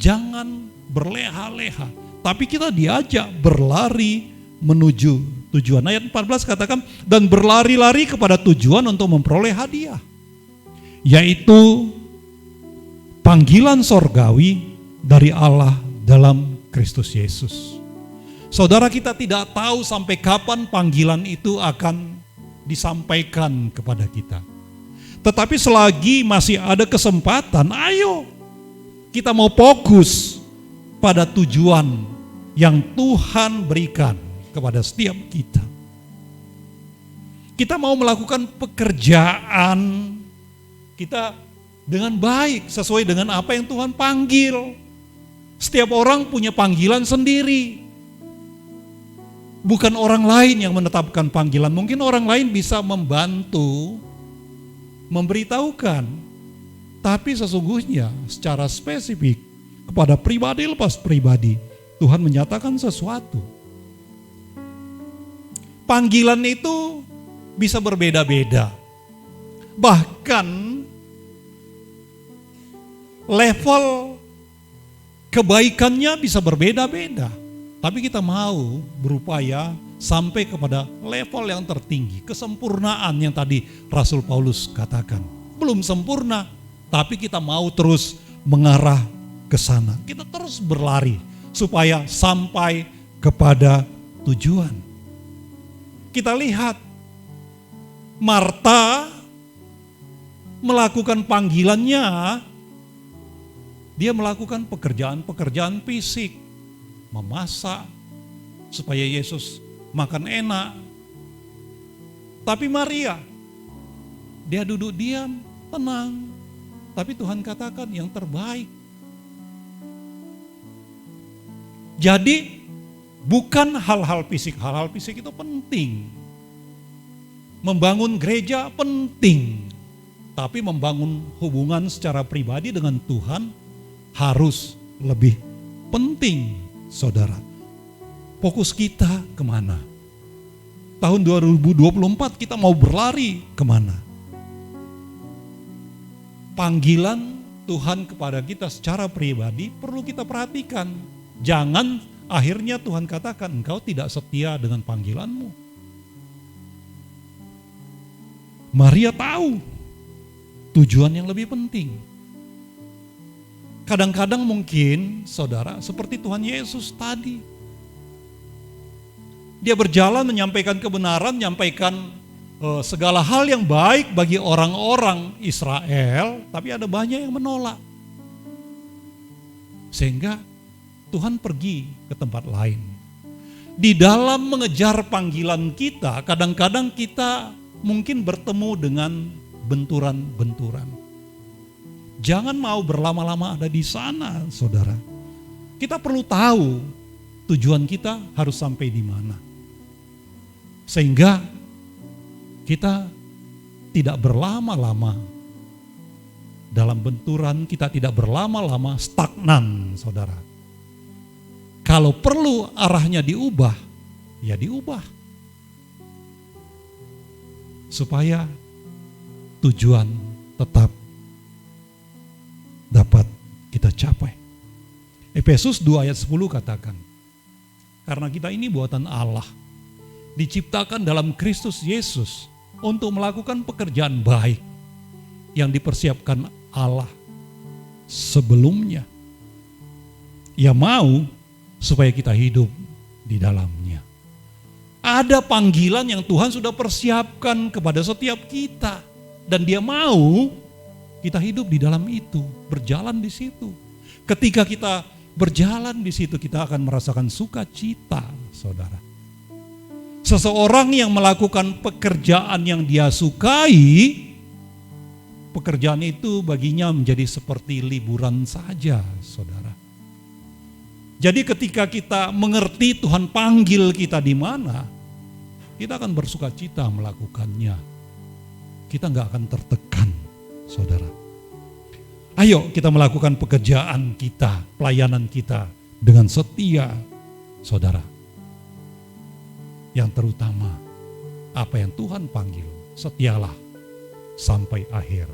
jangan berleha-leha, tapi kita diajak berlari menuju tujuan. Ayat 14 katakan, dan berlari-lari kepada tujuan untuk memperoleh hadiah, yaitu panggilan sorgawi dari Allah dalam Kristus Yesus. Saudara, kita tidak tahu sampai kapan panggilan itu akan disampaikan kepada kita. Tetapi selagi masih ada kesempatan, ayo kita mau fokus pada tujuan yang Tuhan berikan kepada setiap kita. Kita mau melakukan pekerjaan, kita dengan baik, sesuai dengan apa yang Tuhan panggil. Setiap orang punya panggilan sendiri. Bukan orang lain yang menetapkan panggilan. Mungkin orang lain bisa membantu, memberitahukan. Tapi sesungguhnya secara spesifik kepada pribadi lepas pribadi, Tuhan menyatakan sesuatu. Panggilan itu bisa berbeda-beda. Bahkan level kebaikannya bisa berbeda-beda. Tapi kita mau berupaya sampai kepada level yang tertinggi. Kesempurnaan yang tadi Rasul Paulus katakan. Belum sempurna, tapi kita mau terus mengarah ke sana. Kita terus berlari supaya sampai kepada tujuan. Kita lihat Marta melakukan panggilannya, dia melakukan pekerjaan-pekerjaan fisik, memasak supaya Yesus makan enak. Tapi Maria, dia duduk diam, tenang. Tapi Tuhan katakan yang terbaik. Jadi bukan hal-hal fisik itu penting. Membangun gereja penting. Tapi membangun hubungan secara pribadi dengan Tuhan harus lebih penting, saudara. Fokus kita kemana? Tahun 2024 kita mau berlari kemana? Panggilan Tuhan kepada kita secara pribadi perlu kita perhatikan. Jangan akhirnya Tuhan katakan engkau tidak setia dengan panggilanmu. Maria tahu tujuan yang lebih penting. Kadang-kadang mungkin saudara seperti Tuhan Yesus tadi. Dia berjalan menyampaikan kebenaran, menyampaikan segala hal yang baik bagi orang-orang Israel, tapi ada banyak yang menolak. Sehingga Tuhan pergi ke tempat lain. Di dalam mengejar panggilan kita, kadang-kadang kita mungkin bertemu dengan benturan-benturan. Jangan mau berlama-lama ada di sana, saudara. Kita perlu tahu tujuan kita harus sampai di mana. Sehingga kita tidak berlama-lama dalam benturan, kita tidak berlama-lama stagnan, saudara. Kalau perlu arahnya diubah, ya diubah. Supaya tujuan tetap dapat kita capai. Efesus 2 ayat 10 katakan, karena kita ini buatan Allah, diciptakan dalam Kristus Yesus untuk melakukan pekerjaan baik yang dipersiapkan Allah sebelumnya. Ia mau supaya kita hidup di dalamnya. Ada panggilan yang Tuhan sudah persiapkan kepada setiap kita. Dan Dia mau kita hidup di dalam itu, berjalan di situ. Ketika kita berjalan di situ, kita akan merasakan sukacita, saudara. Seseorang yang melakukan pekerjaan yang dia sukai, pekerjaan itu baginya menjadi seperti liburan saja, saudara. Jadi ketika kita mengerti Tuhan panggil kita di mana, kita akan bersukacita melakukannya. Kita nggak akan tertekan, saudara. Ayo kita melakukan pekerjaan kita, pelayanan kita dengan setia, saudara. Yang terutama, apa yang Tuhan panggil, setialah sampai akhir.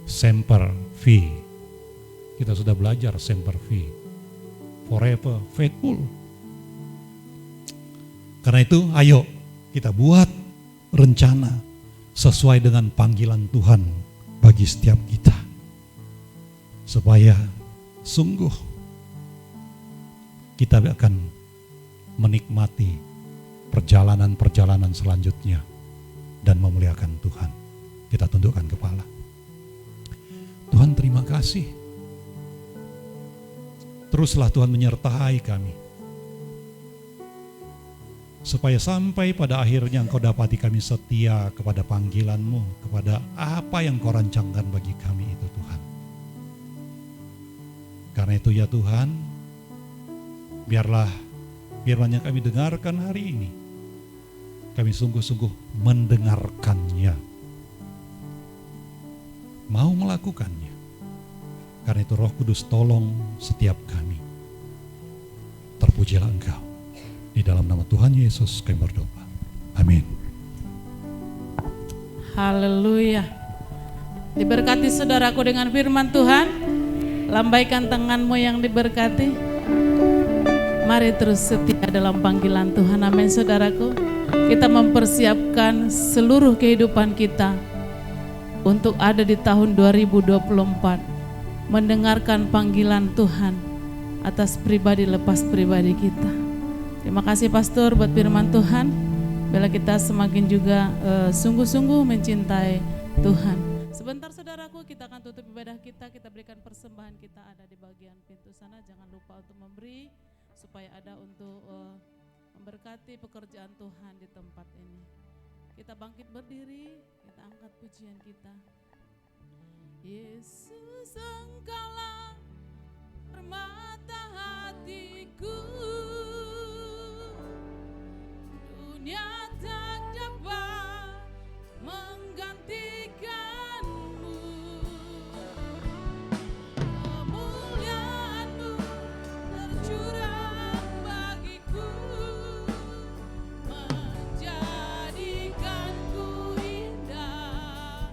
Semper Fi. Kita sudah belajar Semper Fi. Forever faithful. Karena itu ayo kita buat rencana sesuai dengan panggilan Tuhan bagi setiap kita. Supaya sungguh kita akan menikmati perjalanan-perjalanan selanjutnya dan memuliakan Tuhan. Kita tundukkan kepala. Tuhan terima kasih. Teruslah Tuhan menyertai kami. Supaya sampai pada akhirnya Engkau dapati kami setia kepada panggilan-Mu, kepada apa yang Kau rancangkan bagi kami itu Tuhan. Karena itu ya Tuhan, biarlah firman yang kami dengarkan hari ini, kami sungguh-sungguh mendengarkannya, mau melakukannya. Karena itu Roh Kudus tolong setiap kami. Terpujilah Engkau. Di dalam nama Tuhan Yesus kami berdoa. Amin. Haleluya. Diberkati saudaraku dengan firman Tuhan. Lambaikan tanganmu yang diberkati. Mari terus setia dalam panggilan Tuhan. Amin saudaraku. Kita mempersiapkan seluruh kehidupan kita untuk ada di tahun 2024. Mendengarkan panggilan Tuhan atas pribadi lepas pribadi kita. Terima kasih Pastor buat firman Tuhan. Bila kita semakin juga sungguh-sungguh mencintai Tuhan. Sebentar saudaraku, kita akan tutup ibadah kita berikan persembahan kita ada di bagian pintu sana. Jangan lupa untuk memberi supaya ada untuk memberkati pekerjaan Tuhan di tempat ini. Kita bangkit berdiri, kita angkat pujian kita. Yesus, Engkaulah permata hatiku, dunia tak dapat menggantikanmu. Kemuliaan-Mu tercurah bagiku, menjadikanku indah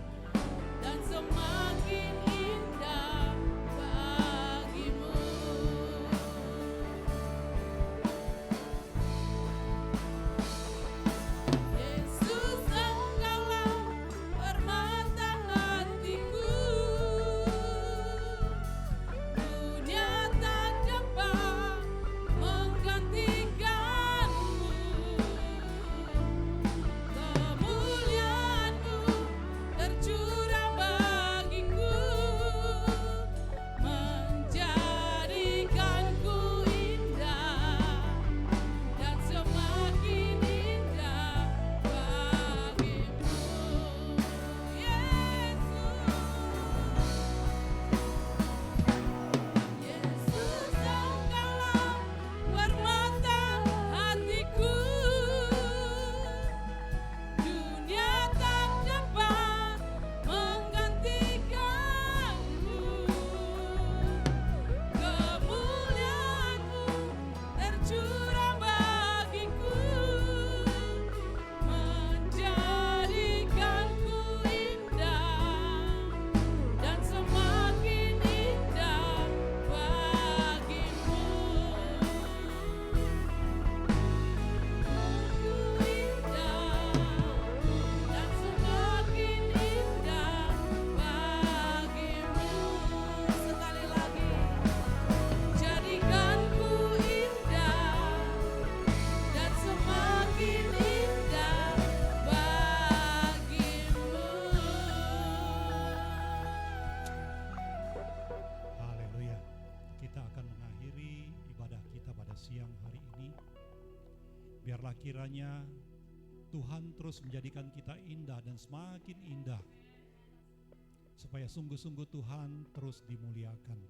dan semakin indah bagimu. Yesus, Engkaulah permata hatiku, dunia tak dapat menggantikanmu. Kemuliaan-Mu tercurah bagiku, menjadikanku indah dan semakin indah bagimu. Yesus, Engkaulah permata hatiku, dunia tak dapat menggantikanmu. Kemuliaan-Mu tercurah bagiku, menjadikanku indah dan semakin indah bagimu. Indah dan semakin indah bagimu. Sekali lagi, jadikanku indah dan semakin indah bagimu. Haleluya. Kita akan mengakhiri ibadah kita pada siang hari ini. Biarlah kiranya Tuhan terus menjadikan kita indah dan semakin indah, supaya sungguh-sungguh Tuhan terus dimuliakan.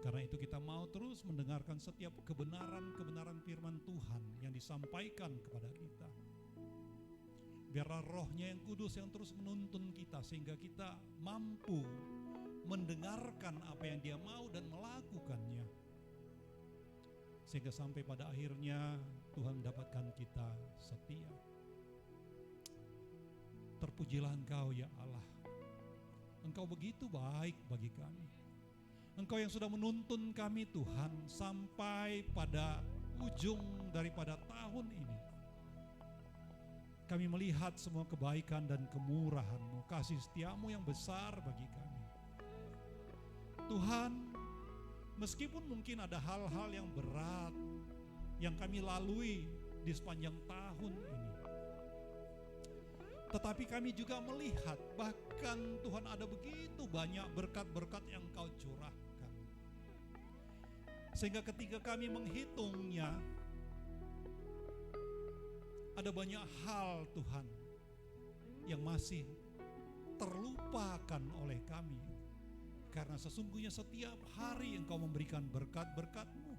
Karena itu kita mau terus mendengarkan setiap kebenaran-kebenaran firman Tuhan yang disampaikan kepada kita. Biarlah Roh-Nya yang kudus yang terus menuntun kita, sehingga kita mampu mendengarkan apa yang Dia mau dan melakukannya, sehingga sampai pada akhirnya Tuhan mendapatkan kita setia. Terpujilah Engkau ya Allah. Engkau begitu baik bagi kami. Engkau yang sudah menuntun kami Tuhan sampai pada ujung daripada tahun ini. Kami melihat semua kebaikan dan kemurahan-Mu, kasih setia-Mu yang besar bagi kami. Tuhan, meskipun mungkin ada hal-hal yang berat yang kami lalui di sepanjang tahun ini, tetapi kami juga melihat bahkan Tuhan ada begitu banyak berkat-berkat yang Engkau curahkan. Sehingga ketika kami menghitungnya, ada banyak hal Tuhan yang masih terlupakan oleh kami. Karena sesungguhnya setiap hari Engkau memberikan berkat-berkat-Mu.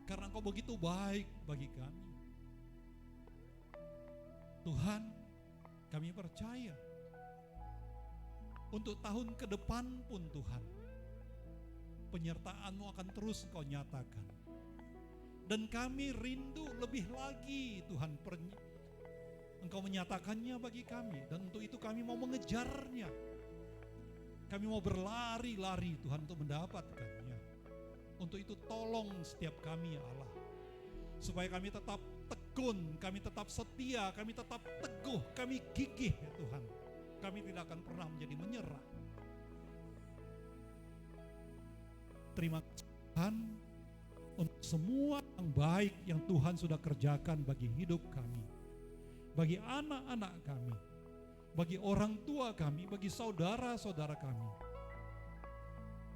Karena Engkau begitu baik bagi kami. Tuhan, kami percaya untuk tahun ke depan pun Tuhan, penyertaan-Mu akan terus Engkau nyatakan. Dan kami rindu lebih lagi Tuhan, Engkau menyatakannya bagi kami. Dan untuk itu kami mau mengejarnya. Kami mau berlari-lari Tuhan untuk mendapatkannya. Untuk itu tolong setiap kami ya Allah, supaya kami tetap tekun, kami tetap setia, kami tetap teguh, kami gigih ya Tuhan. Kami tidak akan pernah menjadi menyerah. Terima kasih Tuhan untuk semua yang baik yang Tuhan sudah kerjakan bagi hidup kami, bagi anak-anak kami, bagi orang tua kami, bagi saudara-saudara kami.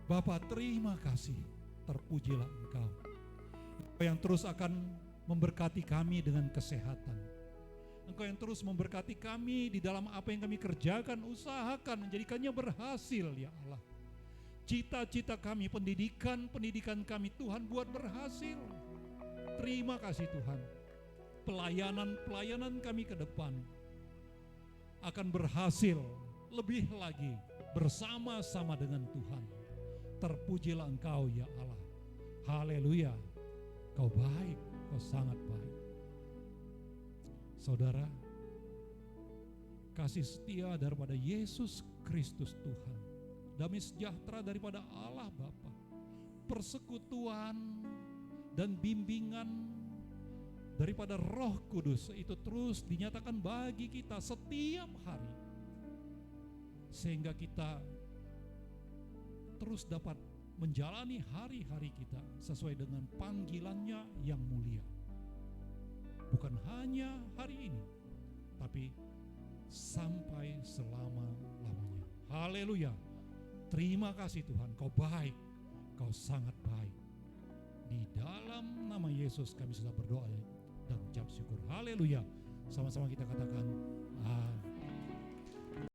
Bapa, terima kasih, terpujilah Engkau. Engkau yang terus akan memberkati kami dengan kesehatan. Engkau yang terus memberkati kami di dalam apa yang kami kerjakan, usahakan, menjadikannya berhasil ya Allah. Cita-cita kami, pendidikan kami Tuhan buat berhasil. Terima kasih Tuhan. Pelayanan kami ke depan akan berhasil lebih lagi bersama-sama dengan Tuhan. Terpujilah Engkau ya Allah. Haleluya. Kau baik, Kau sangat baik. Saudara, kasih setia daripada Yesus Kristus Tuhan, damai sejahtera daripada Allah Bapa, persekutuan dan bimbingan daripada Roh Kudus itu terus dinyatakan bagi kita setiap hari, sehingga kita terus dapat menjalani hari-hari kita sesuai dengan panggilannya yang mulia. Bukan hanya hari ini, tapi sampai selama-lamanya. Haleluya. Terima kasih Tuhan, Kau baik, Kau sangat baik. Di dalam nama Yesus kami sudah berdoa dan ucap syukur. Haleluya. Sama-sama kita katakan amin.